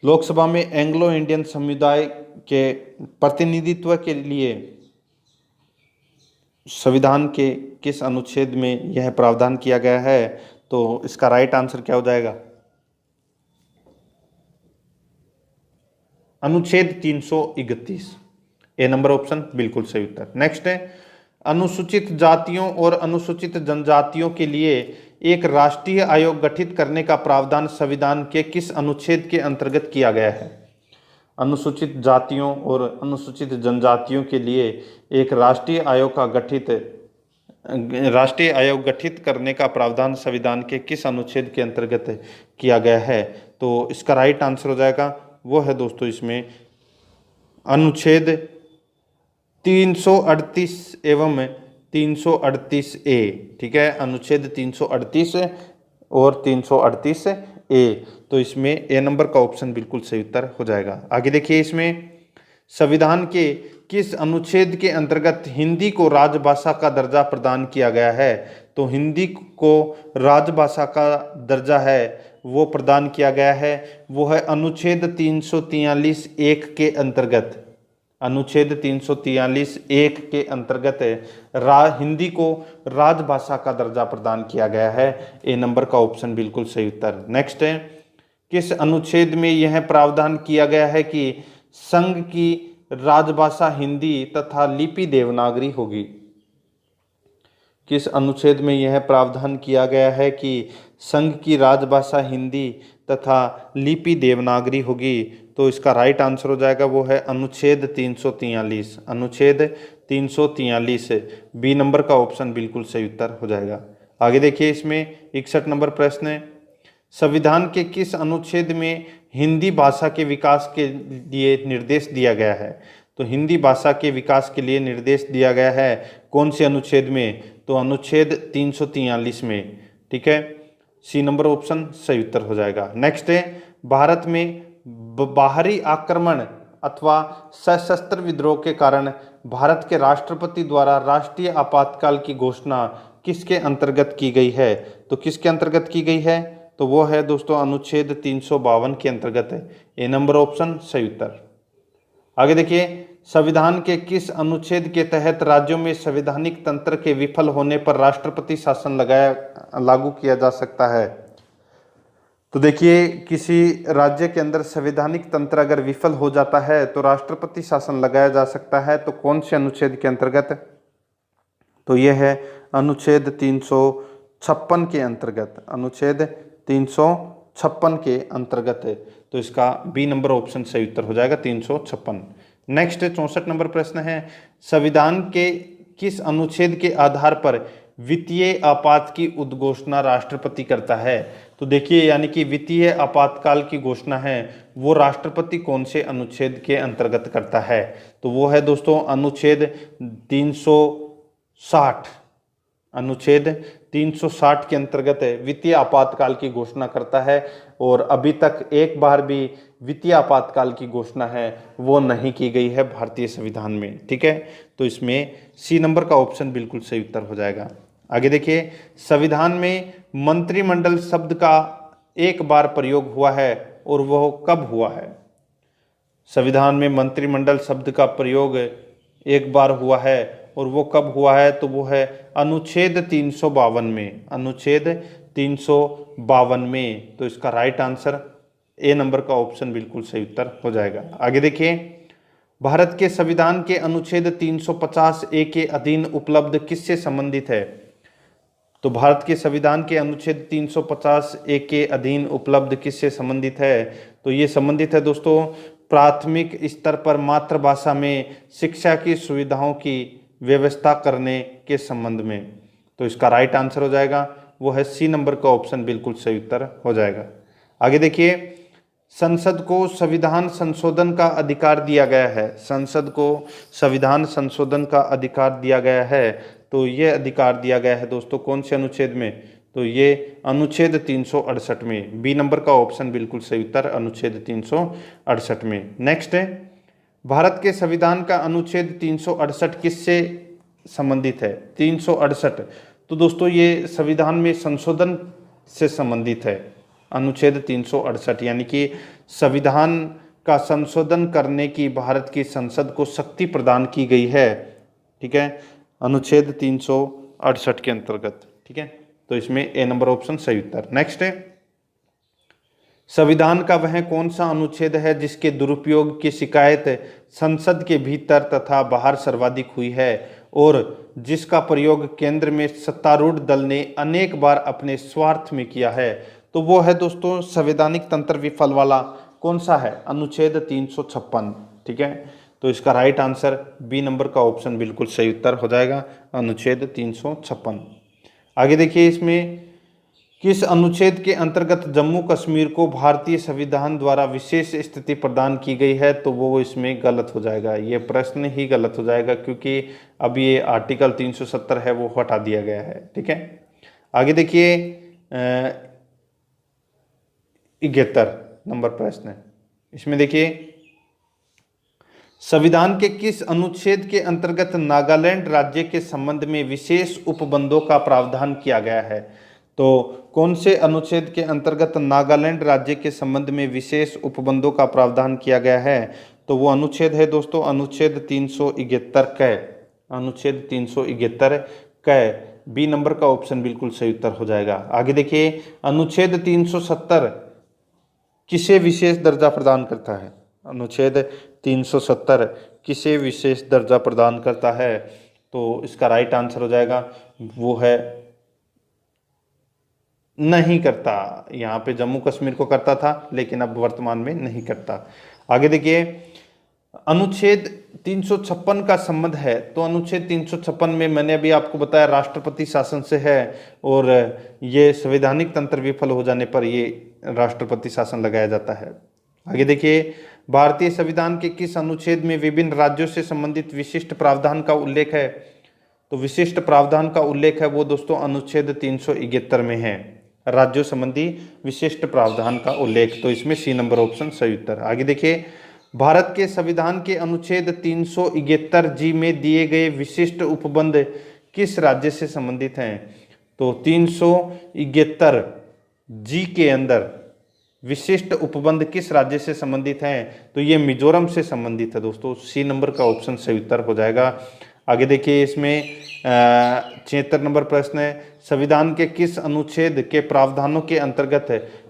लोकसभा में एंग्लो इंडियन समुदाय के प्रतिनिधित्व के लिए संविधान के किस अनुच्छेद में यह प्रावधान किया गया है? तो इसका राइट आंसर क्या हो जाएगा? अनुच्छेद 331। ए नंबर ऑप्शन बिल्कुल सही उत्तर। नेक्स्ट है, अनुसूचित जातियों और अनुसूचित जनजातियों के लिए एक राष्ट्रीय आयोग गठित करने का प्रावधान संविधान के किस अनुच्छेद के अंतर्गत किया गया है? अनुसूचित जातियों और अनुसूचित जनजातियों के लिए एक राष्ट्रीय आयोग गठित करने का प्रावधान संविधान के किस अनुच्छेद के अंतर्गत किया गया है? तो इसका राइट आंसर हो जाएगा वो है दोस्तों इसमें अनुच्छेद 338 एवं 338 ए, ठीक है। अनुच्छेद 338 और 338 ए, तो इसमें ए नंबर का ऑप्शन बिल्कुल सही उत्तर हो जाएगा। आगे देखिए, इसमें संविधान के किस अनुच्छेद के अंतर्गत हिंदी को राजभाषा का दर्जा प्रदान किया गया है? तो हिंदी को राजभाषा का दर्जा है वो प्रदान किया गया है वो है अनुच्छेद 343 एक के अंतर्गत। अनुच्छेद 343 एक के अंतर्गत हिंदी को राजभाषा का दर्जा प्रदान किया गया है। ए नंबर का ऑप्शन बिल्कुल सही उत्तर। नेक्स्ट है, किस अनुच्छेद में यह प्रावधान किया गया है कि संघ की राजभाषा हिंदी तथा लिपि देवनागरी होगी? किस अनुच्छेद में यह प्रावधान किया गया है कि संघ की राजभाषा हिंदी तथा लिपि देवनागरी होगी? तो इसका राइट आंसर हो जाएगा वो है अनुच्छेद 343। अनुच्छेद 343 बी नंबर का ऑप्शन बिल्कुल सही उत्तर हो जाएगा। आगे देखिए, इसमें 61 नंबर प्रश्न है, संविधान के किस अनुच्छेद में हिंदी भाषा के विकास के लिए निर्देश दिया गया है? तो हिंदी भाषा के विकास के लिए निर्देश दिया गया है कौन से अनुच्छेद में? तो अनुच्छेद 343 में। ठीक है, सी नंबर ऑप्शन सही उत्तर हो जाएगा। नेक्स्ट है, भारत में बाहरी आक्रमण अथवा सशस्त्र विद्रोह के कारण भारत के राष्ट्रपति द्वारा राष्ट्रीय आपातकाल की घोषणा किसके अंतर्गत की गई है? तो किसके अंतर्गत की गई है? तो वो है दोस्तों अनुच्छेद 352 के अंतर्गत है। ए नंबर ऑप्शन सही उत्तर। आगे देखिए, संविधान के किस अनुच्छेद के तहत राज्यों में संवैधानिक तंत्र के विफल होने पर राष्ट्रपति शासन लागू किया जा सकता है? तो देखिए, किसी राज्य के अंदर संवैधानिक तंत्र अगर विफल हो जाता है तो राष्ट्रपति शासन लगाया जा सकता है। तो कौन से अनुच्छेद के अंतर्गत? तो यह है अनुच्छेद 356 के अंतर्गत। अनुच्छेद 356 के अंतर्गत है। तो इसका बी नंबर ऑप्शन सही उत्तर हो जाएगा 356। नेक्स्ट 64 नंबर प्रश्न है, संविधान के किस अनुच्छेद के आधार पर वित्तीय आपात की उद्घोषणा राष्ट्रपति करता है? तो देखिए, यानी कि वित्तीय आपातकाल की घोषणा है वो राष्ट्रपति कौन से अनुच्छेद के अंतर्गत करता है? तो वो है दोस्तों अनुच्छेद 360। अनुच्छेद 360 के अंतर्गत वित्तीय आपातकाल की घोषणा करता है। और अभी तक एक बार भी वित्तीय आपातकाल की घोषणा है वो नहीं की गई है भारतीय संविधान में। ठीक है, तो इसमें सी नंबर का ऑप्शन बिल्कुल सही उत्तर हो जाएगा। आगे देखिए, संविधान में मंत्रिमंडल शब्द का एक बार प्रयोग हुआ है और वह कब हुआ है? संविधान में मंत्रिमंडल शब्द का प्रयोग एक बार हुआ है और वो कब हुआ है? तो वो है अनुच्छेद 352 में। अनुच्छेद 352 में। तो इसका राइट आंसर ए नंबर का ऑप्शन बिल्कुल सही उत्तर हो जाएगा। आगे देखिए, भारत के संविधान के अनुच्छेद 350 ए के अधीन उपलब्ध किससे संबंधित है? तो भारत के संविधान के अनुच्छेद 350 ए के अधीन उपलब्ध किससे संबंधित है? तो ये संबंधित है दोस्तों प्राथमिक स्तर पर मातृभाषा में शिक्षा की सुविधाओं की व्यवस्था करने के संबंध में। तो इसका राइट आंसर हो जाएगा वो है सी नंबर का ऑप्शन बिल्कुल सही उत्तर हो जाएगा। आगे देखिए, संसद को संविधान संशोधन का अधिकार दिया गया है। संसद को संविधान संशोधन का अधिकार दिया गया है। तो ये अधिकार दिया गया है दोस्तों कौन से अनुच्छेद में? तो ये अनुच्छेद 368 में। बी नंबर का ऑप्शन बिल्कुल सही उत्तर अनुच्छेद 368 में। नेक्स्ट है, भारत के संविधान का अनुच्छेद 368 किससे संबंधित है? 368 तो दोस्तों ये संविधान में संशोधन से संबंधित है। अनुच्छेद 368 यानी कि संविधान का संशोधन करने की भारत की संसद को शक्ति प्रदान की गई है। ठीक है, अनुच्छेद 368 के अंतर्गत। ठीक है, तो इसमें ए नंबर ऑप्शन सही उत्तर। नेक्स्ट है, संविधान का वह कौन सा अनुच्छेद है जिसके दुरुपयोग की शिकायत संसद के भीतर तथा बाहर सर्वाधिक हुई है और जिसका प्रयोग केंद्र में सत्तारूढ़ दल ने अनेक बार अपने स्वार्थ में किया है? तो वो है दोस्तों संवैधानिक तंत्र विफल वाला कौन सा है? अनुच्छेद 356। ठीक है, तो इसका राइट आंसर बी नंबर का ऑप्शन बिल्कुल सही उत्तर हो जाएगा अनुच्छेद 356। आगे देखिए, इसमें किस अनुच्छेद के अंतर्गत जम्मू कश्मीर को भारतीय संविधान द्वारा विशेष स्थिति प्रदान की गई है? तो वो इसमें गलत हो जाएगा। ये प्रश्न ही गलत हो जाएगा क्योंकि अब ये आर्टिकल 370 है वो हटा दिया गया है। ठीक है, आगे देखिए 71 नंबर प्रश्न है। इसमें देखिए, संविधान के किस अनुच्छेद के अंतर्गत नागालैंड राज्य के संबंध में विशेष उपबंधों का प्रावधान किया गया है? तो कौन से अनुच्छेद के अंतर्गत नागालैंड राज्य के संबंध में विशेष उपबंधों का प्रावधान किया गया है? तो वो अनुच्छेद है दोस्तों अनुच्छेद 371 क। अनुच्छेद 371 क। बी नंबर का ऑप्शन बिल्कुल सही उत्तर हो जाएगा। आगे देखिए, अनुच्छेद 370 किसे विशेष दर्जा प्रदान करता है? अनुच्छेद 370 किसे विशेष दर्जा प्रदान करता है? तो इसका राइट आंसर हो जाएगा वो है नहीं करता। यहाँ पे जम्मू कश्मीर को करता था, लेकिन अब वर्तमान में नहीं करता। आगे देखिए, अनुच्छेद 356 का संबंध है। तो अनुच्छेद 356 में मैंने अभी आपको बताया राष्ट्रपति शासन से है, और ये संवैधानिक तंत्र विफल हो जाने पर ये राष्ट्रपति शासन लगाया जाता है। आगे देखिए, भारतीय संविधान के किस अनुच्छेद में विभिन्न राज्यों से संबंधित विशिष्ट प्रावधान का उल्लेख है? तो विशिष्ट प्रावधान का उल्लेख है वो दोस्तों अनुच्छेद 371 में है, राज्यों संबंधी विशिष्ट प्रावधान का उल्लेख। तो इसमें सी नंबर ऑप्शन सही उत्तर। आगे देखिए, भारत के संविधान के अनुच्छेद 371 जी में दिए गए विशिष्ट उपबंध किस राज्य से संबंधित हैं? तो 371 जी के अंदर विशिष्ट उपबंध किस राज्य से संबंधित हैं? तो ये मिजोरम से संबंधित है दोस्तों। सी नंबर का ऑप्शन सही उत्तर हो जाएगा। आगे देखिए, इसमें 76 नंबर प्रश्न है, संविधान के किस अनुच्छेद के प्रावधानों के अंतर्गत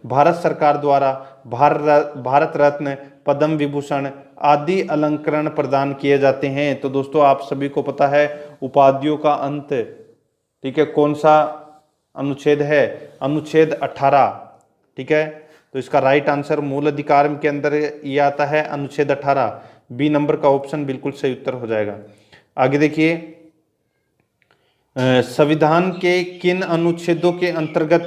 भारत सरकार द्वारा भारत रत्न, पद्म विभूषण आदि अलंकरण प्रदान किए जाते हैं? तो दोस्तों आप सभी को पता है उपाधियों का अंत, ठीक है, कौन सा अनुच्छेद है? अनुच्छेद 18, ठीक है। तो इसका राइट आंसर मूल अधिकार के अंदर ये आता है अनुच्छेद 18। बी नंबर का ऑप्शन बिल्कुल सही उत्तर हो जाएगा। आगे देखिए, संविधान के किन अनुच्छेदों के अंतर्गत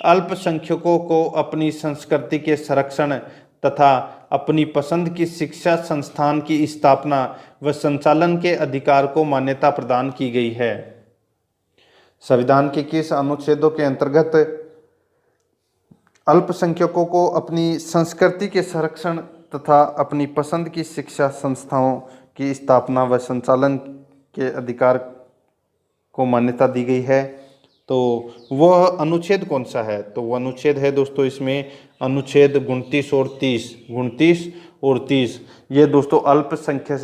अल्पसंख्यकों को अपनी संस्कृति के संरक्षण तथा अपनी पसंद की शिक्षा संस्थान की स्थापना व संचालन के अधिकार को मान्यता प्रदान की गई है? संविधान के किस अनुच्छेदों के अंतर्गत अल्पसंख्यकों को अपनी संस्कृति के संरक्षण तथा अपनी पसंद की शिक्षा संस्थाओं की स्थापना व संचालन के अधिकार को मान्यता दी गई है? तो वह अनुच्छेद कौन सा है? तो वह अनुच्छेद है दोस्तों इसमें अनुच्छेद 29 और 30। ये दोस्तों अल्पसंख्यक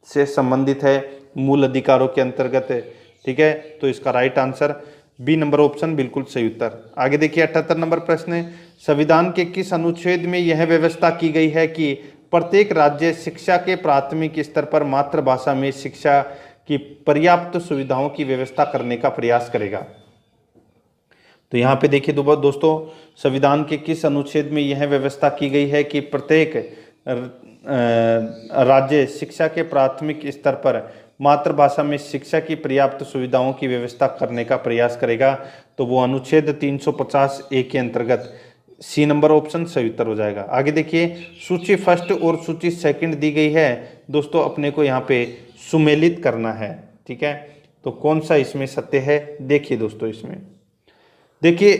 से संबंधित है, मूल अधिकारों के अंतर्गत है, ठीक है। तो इसका right answer B number option बिल्कुल सही उत्तर। आगे देखिए, 78 नंबर प्रश्न है, संविधान के किस अनुच्छेद में यह व्यवस्था की गई है कि प्रत्येक राज्य शिक्षा के प्राथमिक स्तर पर मातृभाषा में शिक्षा की पर्याप्त सुविधाओं की व्यवस्था करने का प्रयास करेगा? तो यहाँ पे देखिए दोस्तों, संविधान के किस अनुच्छेद में यह व्यवस्था की गई है कि प्रत्येक राज्य शिक्षा के प्राथमिक स्तर पर मातृभाषा में शिक्षा की पर्याप्त सुविधाओं की व्यवस्था करने का प्रयास करेगा? तो वो अनुच्छेद 350 ए के अंतर्गत सी नंबर ऑप्शन सही उत्तर हो जाएगा। आगे देखिए, सूची फर्स्ट और सूची सेकंड दी गई है दोस्तों, अपने को यहाँ पे सुमेलित करना है, ठीक है। तो कौन सा इसमें सत्य है? देखिए दोस्तों, इसमें देखिए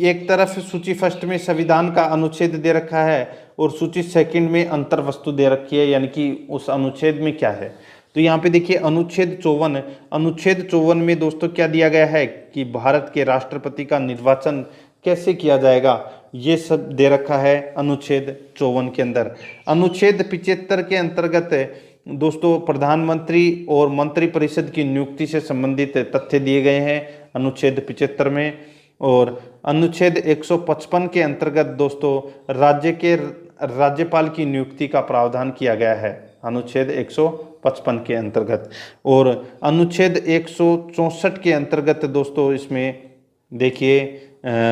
एक तरफ सूची फर्स्ट में संविधान का अनुच्छेद दे रखा है और सूची सेकंड में अंतर वस्तु दे रखी है, यानी कि उस अनुच्छेद में क्या है। तो यहाँ पे देखिए अनुच्छेद 54 में दोस्तों क्या दिया गया है कि भारत के राष्ट्रपति का निर्वाचन कैसे किया जाएगा, ये सब दे रखा है अनुच्छेद 54 के अंदर। अनुच्छेद 75 के अंतर्गत दोस्तों प्रधानमंत्री और मंत्रिपरिषद की नियुक्ति से संबंधित तथ्य दिए गए हैं अनुच्छेद 75 में। और अनुच्छेद 155 के अंतर्गत दोस्तों राज्य के राज्यपाल की नियुक्ति का प्रावधान किया गया है अनुच्छेद 155 के अंतर्गत। और अनुच्छेद 164 के अंतर्गत दोस्तों इसमें देखिए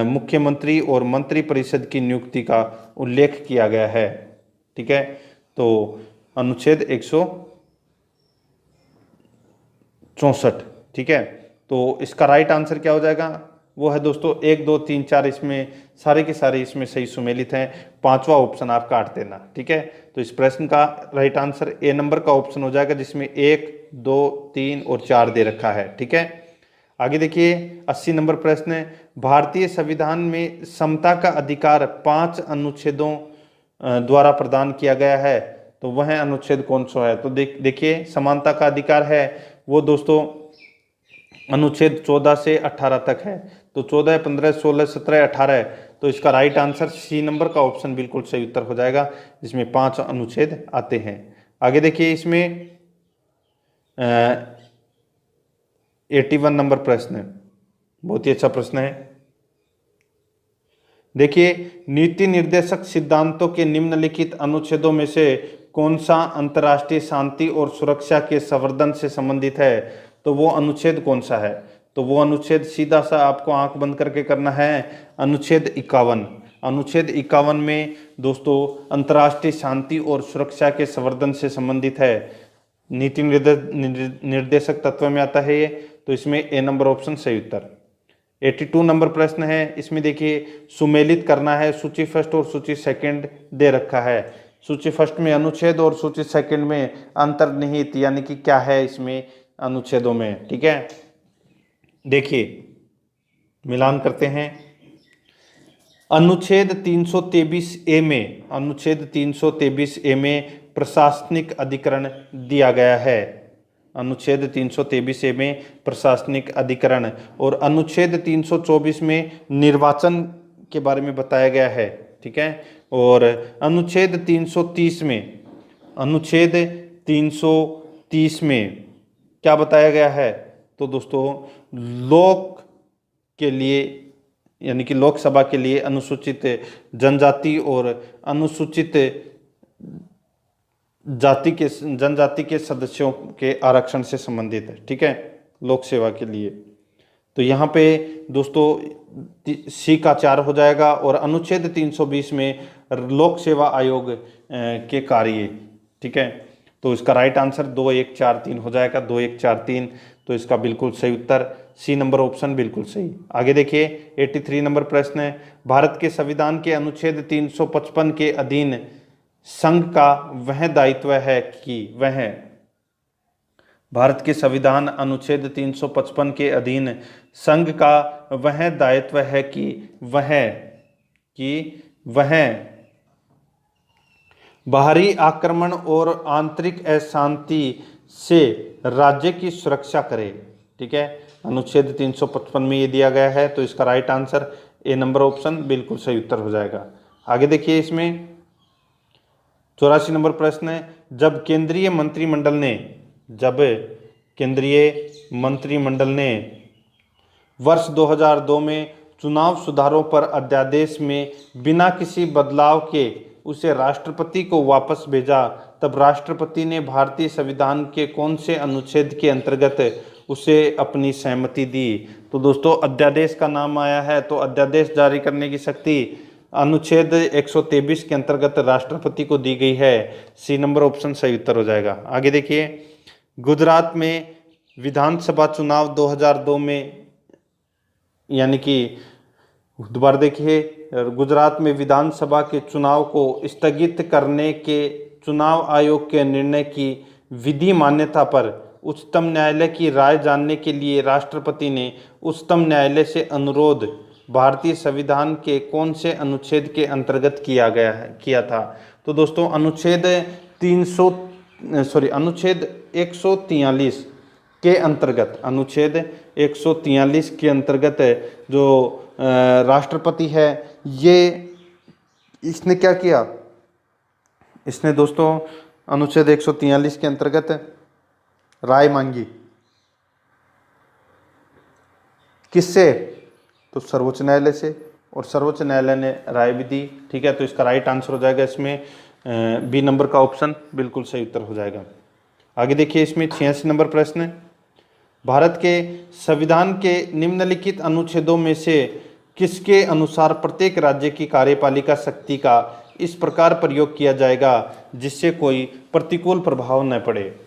मुख्यमंत्री और मंत्रिपरिषद की नियुक्ति का उल्लेख किया गया है, ठीक है। तो अनुच्छेद 164, ठीक है। तो इसका राइट आंसर क्या हो जाएगा? वो है दोस्तों 1, 2, 3, 4, इसमें सारे के सारे इसमें सही सुमेलित हैं। 5वां ऑप्शन आप काट देना, ठीक है। तो इस प्रश्न का राइट आंसर ए नंबर का ऑप्शन हो जाएगा, जिसमें 1, 2, 3 और 4 दे रखा है, ठीक है। आगे देखिए 80 नंबर प्रश्न है, भारतीय संविधान में समता का अधिकार 5 अनुच्छेदों द्वारा प्रदान किया गया है, तो वह अनुच्छेद कौन सा है? तो देखिए समानता का अधिकार है वो दोस्तों अनुच्छेद 14 से 18 तक है। तो 14, 15, 16, 17, 18, तो इसका राइट आंसर सी नंबर का ऑप्शन बिल्कुल सही उत्तर हो जाएगा, जिसमें 5 अनुच्छेद आते हैं। आगे देखिए इसमें 81 नंबर प्रश्न है, बहुत ही अच्छा प्रश्न है। देखिए, नीति निर्देशक सिद्धांतों के निम्नलिखित अनुच्छेदों में से कौन सा अंतर्राष्ट्रीय शांति और सुरक्षा के संवर्धन से संबंधित है? तो वो अनुच्छेद कौन सा है? तो वो अनुच्छेद सीधा सा आपको आंख बंद करके करना है, अनुच्छेद 51। अनुच्छेद 51 में दोस्तों अंतर्राष्ट्रीय शांति और सुरक्षा के संवर्धन से संबंधित है। नीति निर्देशक तत्व में आता है ये, तो इसमें ए नंबर ऑप्शन सही उत्तर। 82 नंबर प्रश्न है, इसमें देखिए सुमेलित करना है, सूची फर्स्ट और सूची सेकंड दे रखा है। सूची फर्स्ट में अनुच्छेद और सूची सेकंड में अंतर्निहित, यानी कि क्या है इसमें अनुच्छेदों में, ठीक है। देखिए मिलान करते हैं। अनुच्छेद 323 ए में, अनुच्छेद 323 ए में प्रशासनिक अधिकरण दिया गया है। अनुच्छेद 323 ए में प्रशासनिक अधिकरण, और अनुच्छेद 324 में निर्वाचन के बारे में बताया गया है, ठीक है। और अनुच्छेद 330 में, अनुच्छेद 330 में क्या बताया गया है? तो दोस्तों लोक के लिए, यानी कि लोकसभा के लिए अनुसूचित जनजाति और अनुसूचित जनजाति के सदस्यों के आरक्षण से संबंधित है, ठीक है, लोक सेवा के लिए। तो यहाँ पे दोस्तों सी का 4 हो जाएगा, और अनुच्छेद 320 में लोक सेवा आयोग के कार्य, ठीक है। तो इसका राइट आंसर 2 1 4 3 हो जाएगा, 2 1 4 3। तो इसका बिल्कुल सही उत्तर सी नंबर ऑप्शन बिल्कुल सही। आगे देखिए 83 नंबर प्रश्न है, भारत के संविधान के अनुच्छेद 355 के अधीन संघ का वह दायित्व है कि वह, भारत के संविधान अनुच्छेद 355 के अधीन संघ का वह दायित्व है कि वह बाहरी आक्रमण और आंतरिक अशांति से राज्य की सुरक्षा करे, ठीक है। अनुच्छेद 355 में ये दिया गया है, तो इसका right answer A number option बिल्कुल सही उत्तर हो जाएगा। आगे देखिए इसमें 84 नंबर प्रश्न है, जब केंद्रीय मंत्रिमंडल ने वर्ष 2002 में चुनाव सुधारों पर अध्यादेश में बिना किसी बदलाव के उसे राष्ट्रपति को वापस भेजा, तब राष्ट्रपति ने भारतीय संविधान के कौन से अनुच्छेद के अंतर्गत उसे अपनी सहमति दी? तो दोस्तों अध्यादेश का नाम आया है, तो अध्यादेश जारी करने की शक्ति अनुच्छेद 123 के अंतर्गत राष्ट्रपति को दी गई है। सी नंबर ऑप्शन सही उत्तर हो जाएगा। आगे देखिए, गुजरात में विधानसभा चुनाव 2002 में, यानी कि दोबारा देखिए, गुजरात में विधानसभा के चुनाव को स्थगित करने के चुनाव आयोग के निर्णय की विधि मान्यता पर उच्चतम न्यायालय की राय जानने के लिए राष्ट्रपति ने उच्चतम न्यायालय से अनुरोध भारतीय संविधान के कौन से अनुच्छेद के अंतर्गत किया था? तो दोस्तों अनुच्छेद 143 के अंतर्गत, अनुच्छेद 143 के अंतर्गत जो राष्ट्रपति है, ये इसने क्या किया? इसने दोस्तों अनुच्छेद 143 के अंतर्गत राय मांगी। किससे? तो सर्वोच्च न्यायालय से, और सर्वोच्च न्यायालय ने राय भी दी, ठीक है। तो इसका राइट आंसर हो जाएगा इसमें बी नंबर का ऑप्शन बिल्कुल सही उत्तर हो जाएगा। आगे देखिए इसमें 86 नंबर प्रश्न है, भारत के संविधान के निम्नलिखित अनुच्छेदों में से किसके अनुसार प्रत्येक राज्य की कार्यपालिका शक्ति का इस प्रकार प्रयोग किया जाएगा जिससे कोई प्रतिकूल प्रभाव न पड़े?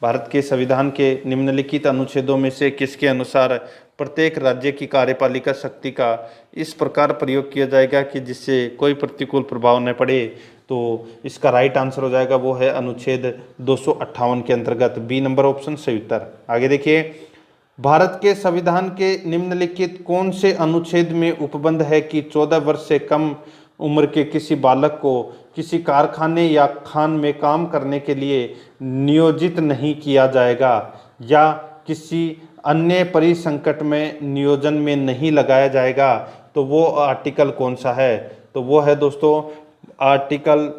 भारत के संविधान के निम्नलिखित अनुच्छेदों में से किसके अनुसार प्रत्येक राज्य की कार्यपालिका शक्ति का इस प्रकार प्रयोग किया जाएगा कि जिससे कोई प्रतिकूल प्रभाव न पड़े? तो इसका राइट आंसर हो जाएगा वो है अनुच्छेद 258 के अंतर्गत बी नंबर ऑप्शन सही उत्तर। आगे देखिए, भारत के संविधान के निम्नलिखित कौन से अनुच्छेद में उपबंध है कि 14 वर्ष से कम उम्र के किसी बालक को किसी कारखाने या खान में काम करने के लिए नियोजित नहीं किया जाएगा या किसी अन्य परिसंकट में नियोजन में नहीं लगाया जाएगा? तो वो आर्टिकल कौन सा है? तो वो है दोस्तों आर्टिकल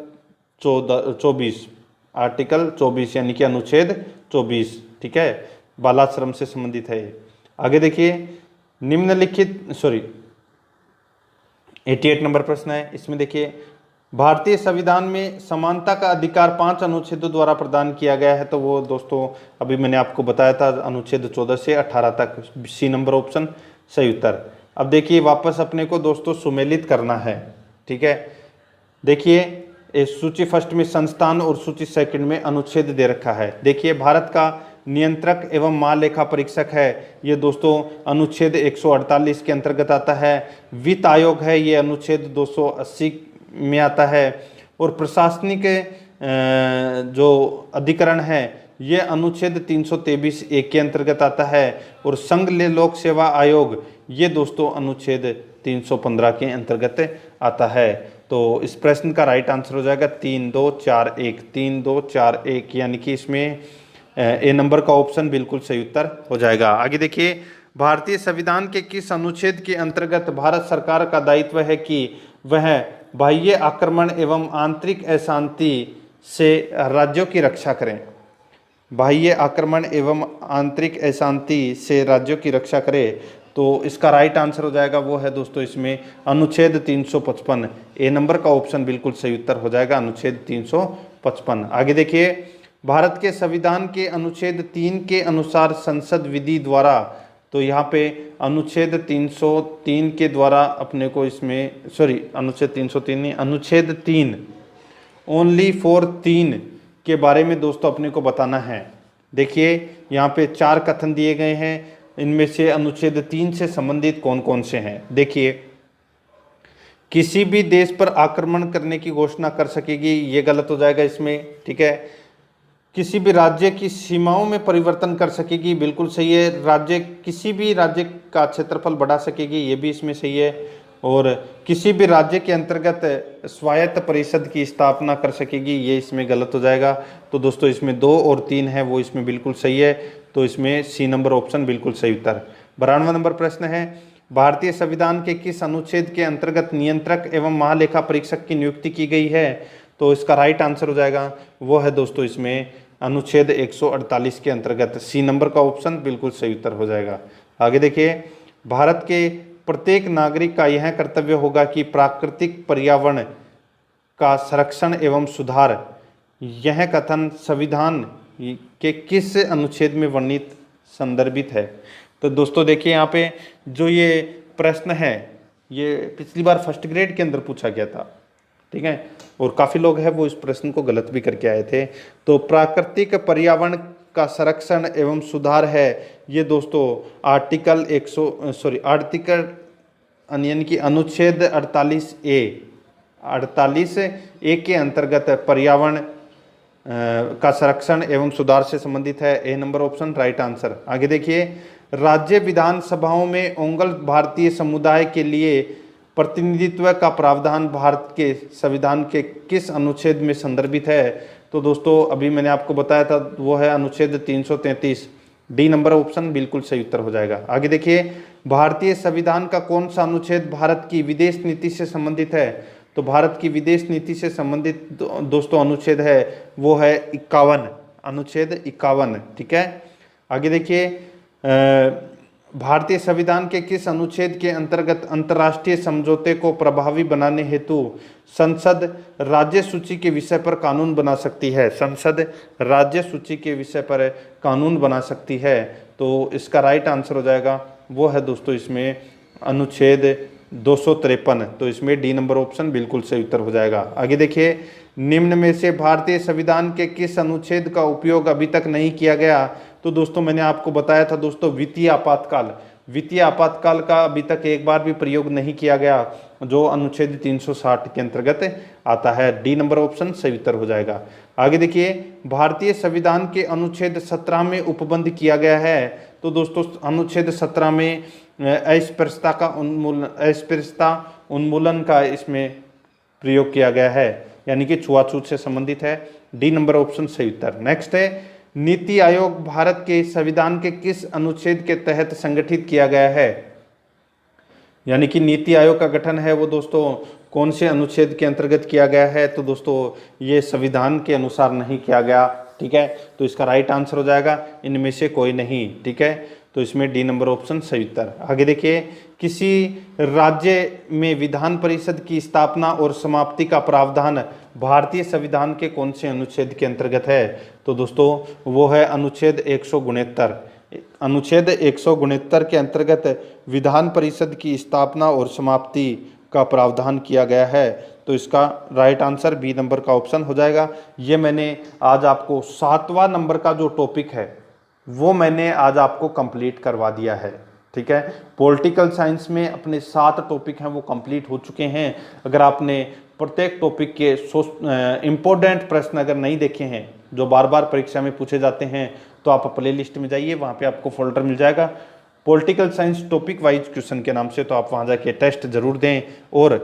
24, आर्टिकल 24 यानी कि अनुच्छेद 24, ठीक है, बालाश्रम से संबंधित है। आगे देखिए, निम्नलिखित 88 नंबर प्रश्न है, इसमें देखिए भारतीय संविधान में समानता का अधिकार 5 अनुच्छेदों द्वारा प्रदान किया गया है। तो वो दोस्तों अभी मैंने आपको बताया था, अनुच्छेद 14 से 18 तक, सी नंबर ऑप्शन सही उत्तर। अब देखिए वापस अपने को दोस्तों सुमेलित करना है, ठीक है। देखिए इस सूची फर्स्ट में संस्थान और सूची सेकंड में अनुच्छेद दे रखा है। देखिए भारत का नियंत्रक एवं महालेखा परीक्षक है, ये दोस्तों अनुच्छेद 148 के अंतर्गत आता है। वित्त आयोग है, ये अनुच्छेद 280 में आता है। और प्रशासनिक जो अधिकरण है ये अनुच्छेद 323 एक के अंतर्गत आता है। और संघ लोक सेवा आयोग ये दोस्तों अनुच्छेद 315 के अंतर्गत आता है। तो इस प्रश्न का राइट आंसर हो जाएगा 3 2 4 1, 3 2 4 1, यानी कि इसमें ए नंबर का ऑप्शन बिल्कुल सही उत्तर हो जाएगा। आगे देखिए भारतीय संविधान के किस अनुच्छेद के अंतर्गत भारत सरकार का दायित्व है कि वह बाह्य आक्रमण एवं आंतरिक अशांति से राज्यों की रक्षा करें। बाह्य आक्रमण एवं आंतरिक अशांति से राज्यों की रक्षा करे, तो इसका राइट आंसर हो जाएगा वो है दोस्तों इसमें अनुच्छेद 355, ए नंबर का ऑप्शन बिल्कुल सही उत्तर हो जाएगा, अनुच्छेद 355। आगे देखिए भारत के संविधान के अनुच्छेद 3 के अनुसार संसद विधि द्वारा, तो यहाँ पे अनुच्छेद 303 के द्वारा अपने को इसमें अनुच्छेद 303 नहीं, अनुच्छेद 3 ओनली फॉर 3 के बारे में दोस्तों अपने को बताना है। देखिए यहाँ पे 4 कथन दिए गए हैं, इनमें से अनुच्छेद 3 से संबंधित कौन कौन से हैं। देखिए किसी भी देश पर आक्रमण करने की घोषणा कर सकेगी, ये गलत हो जाएगा इसमें, ठीक है। किसी भी राज्य की सीमाओं में परिवर्तन कर सकेगी, बिल्कुल सही है। किसी भी राज्य का क्षेत्रफल बढ़ा सकेगी, ये भी इसमें सही है। और किसी भी राज्य के अंतर्गत स्वायत्त परिषद की स्थापना कर सकेगी, ये इसमें गलत हो जाएगा। तो दोस्तों इसमें 2 और 3 है वो इसमें बिल्कुल सही है, तो इसमें सी नंबर ऑप्शन बिल्कुल सही उत्तर। 92 नंबर प्रश्न है भारतीय संविधान के किस अनुच्छेद के अंतर्गत नियंत्रक एवं महालेखा परीक्षक की नियुक्ति की गई है। तो इसका राइट आंसर हो जाएगा वो है दोस्तों इसमें अनुच्छेद 148 के अंतर्गत, सी नंबर का ऑप्शन बिल्कुल सही उत्तर हो जाएगा। आगे देखिए भारत के प्रत्येक नागरिक का यह कर्तव्य होगा कि प्राकृतिक पर्यावरण का संरक्षण एवं सुधार, यह कथन संविधान के किस अनुच्छेद में वर्णित संदर्भित है। तो दोस्तों देखिए यहाँ पे जो ये प्रश्न है ये पिछली बार फर्स्ट ग्रेड के अंदर पूछा गया था, ठीक है, और काफ़ी लोग हैं वो इस प्रश्न को गलत भी करके आए थे। तो प्राकृतिक पर्यावरण का संरक्षण एवं सुधार है, ये दोस्तों आर्टिकल यानी कि अनुच्छेद 48 ए के अंतर्गत पर्यावरण का संरक्षण एवं सुधार से संबंधित है, ए नंबर ऑप्शन राइट आंसर। आगे देखिए राज्य विधानसभाओं में ओंगल भारतीय समुदाय के लिए प्रतिनिधित्व का प्रावधान भारत के संविधान के किस अनुच्छेद में संदर्भित है। तो दोस्तों अभी मैंने आपको बताया था वो है अनुच्छेद 333, डी नंबर ऑप्शन बिल्कुल सही उत्तर हो जाएगा। आगे देखिए भारतीय संविधान का कौन सा अनुच्छेद भारत की विदेश नीति से संबंधित है। तो भारत की विदेश नीति से संबंधित दोस्तों अनुच्छेद है वो है 51, अनुच्छेद 51, ठीक है। आगे देखिए भारतीय संविधान के किस अनुच्छेद के अंतर्गत अंतर्राष्ट्रीय समझौते को प्रभावी बनाने हेतु संसद राज्य सूची के विषय पर कानून बना सकती है। संसद राज्य सूची के विषय पर कानून बना सकती है, तो इसका राइट आंसर हो जाएगा वो है दोस्तों इसमें अनुच्छेद 253, तो इसमें डी नंबर ऑप्शन बिल्कुल सही उत्तर हो जाएगा। आगे देखिए निम्न में से भारतीय संविधान के किस अनुच्छेद का उपयोग अभी तक नहीं किया गया। तो दोस्तों मैंने आपको बताया था दोस्तों वित्तीय आपातकाल का अभी तक एक बार भी प्रयोग नहीं किया गया, जो अनुच्छेद 360 के अंतर्गत आता है, डी नंबर ऑप्शन सही उत्तर हो जाएगा। आगे देखिए भारतीय संविधान के अनुच्छेद 17 में उपबंध किया गया है। तो दोस्तों अनुच्छेद 17 में अस्पृश्यता उन्मूलन का इसमें प्रयोग किया गया है, यानी कि छुआछूत से संबंधित है, डी नंबर ऑप्शन सही उत्तर। नेक्स्ट है नीति आयोग भारत के संविधान के किस अनुच्छेद के तहत संगठित किया गया है। यानी कि नीति आयोग का गठन है वो दोस्तों कौन से अनुच्छेद के अंतर्गत किया गया है। तो दोस्तों ये संविधान के अनुसार नहीं किया गया, ठीक है, तो इसका राइट आंसर हो जाएगा इनमें से कोई नहीं, ठीक है। तो इसमें डी नंबर ऑप्शन सही उत्तर। आगे देखिए, किसी राज्य में विधान परिषद की स्थापना और समाप्ति का प्रावधान भारतीय संविधान के कौन से अनुच्छेद के अंतर्गत है? तो दोस्तों वो है अनुच्छेद 169। अनुच्छेद 169 के अंतर्गत विधान परिषद की स्थापना और समाप्ति का प्रावधान किया गया है। तो इसका राइट आंसर बी नंबर का ऑप्शन हो जाएगा। ये मैंने आज आपको 7वां नंबर का जो टॉपिक है वो मैंने आज आपको कंप्लीट करवा दिया है। ठीक है, पॉलिटिकल साइंस में अपने 7 टॉपिक हैं वो कंप्लीट हो चुके हैं। अगर आपने प्रत्येक टॉपिक के इम्पोर्टेंट प्रश्न अगर नहीं देखे हैं जो बार बार परीक्षा में पूछे जाते हैं तो आप प्ले लिस्ट में जाइए, वहाँ पे आपको फोल्डर मिल जाएगा political science topic wise question के नाम से। तो आप वहाँ जाके टेस्ट जरूर दें और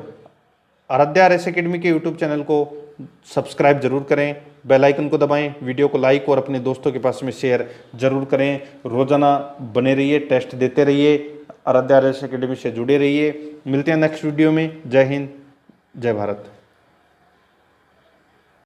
आराध्या आर एस अकेडमी के यूट्यूब चैनल को सब्सक्राइब जरूर करें, बेल आइकन को दबाएं, वीडियो को लाइक और अपने दोस्तों के पास में शेयर जरूर करें। रोजाना बने रहिए, टेस्ट देते रहिए, आराध्या आर एस अकेडमी से जुड़े रहिए। मिलते हैं नेक्स्ट वीडियो में। जय हिंद, जय भारत।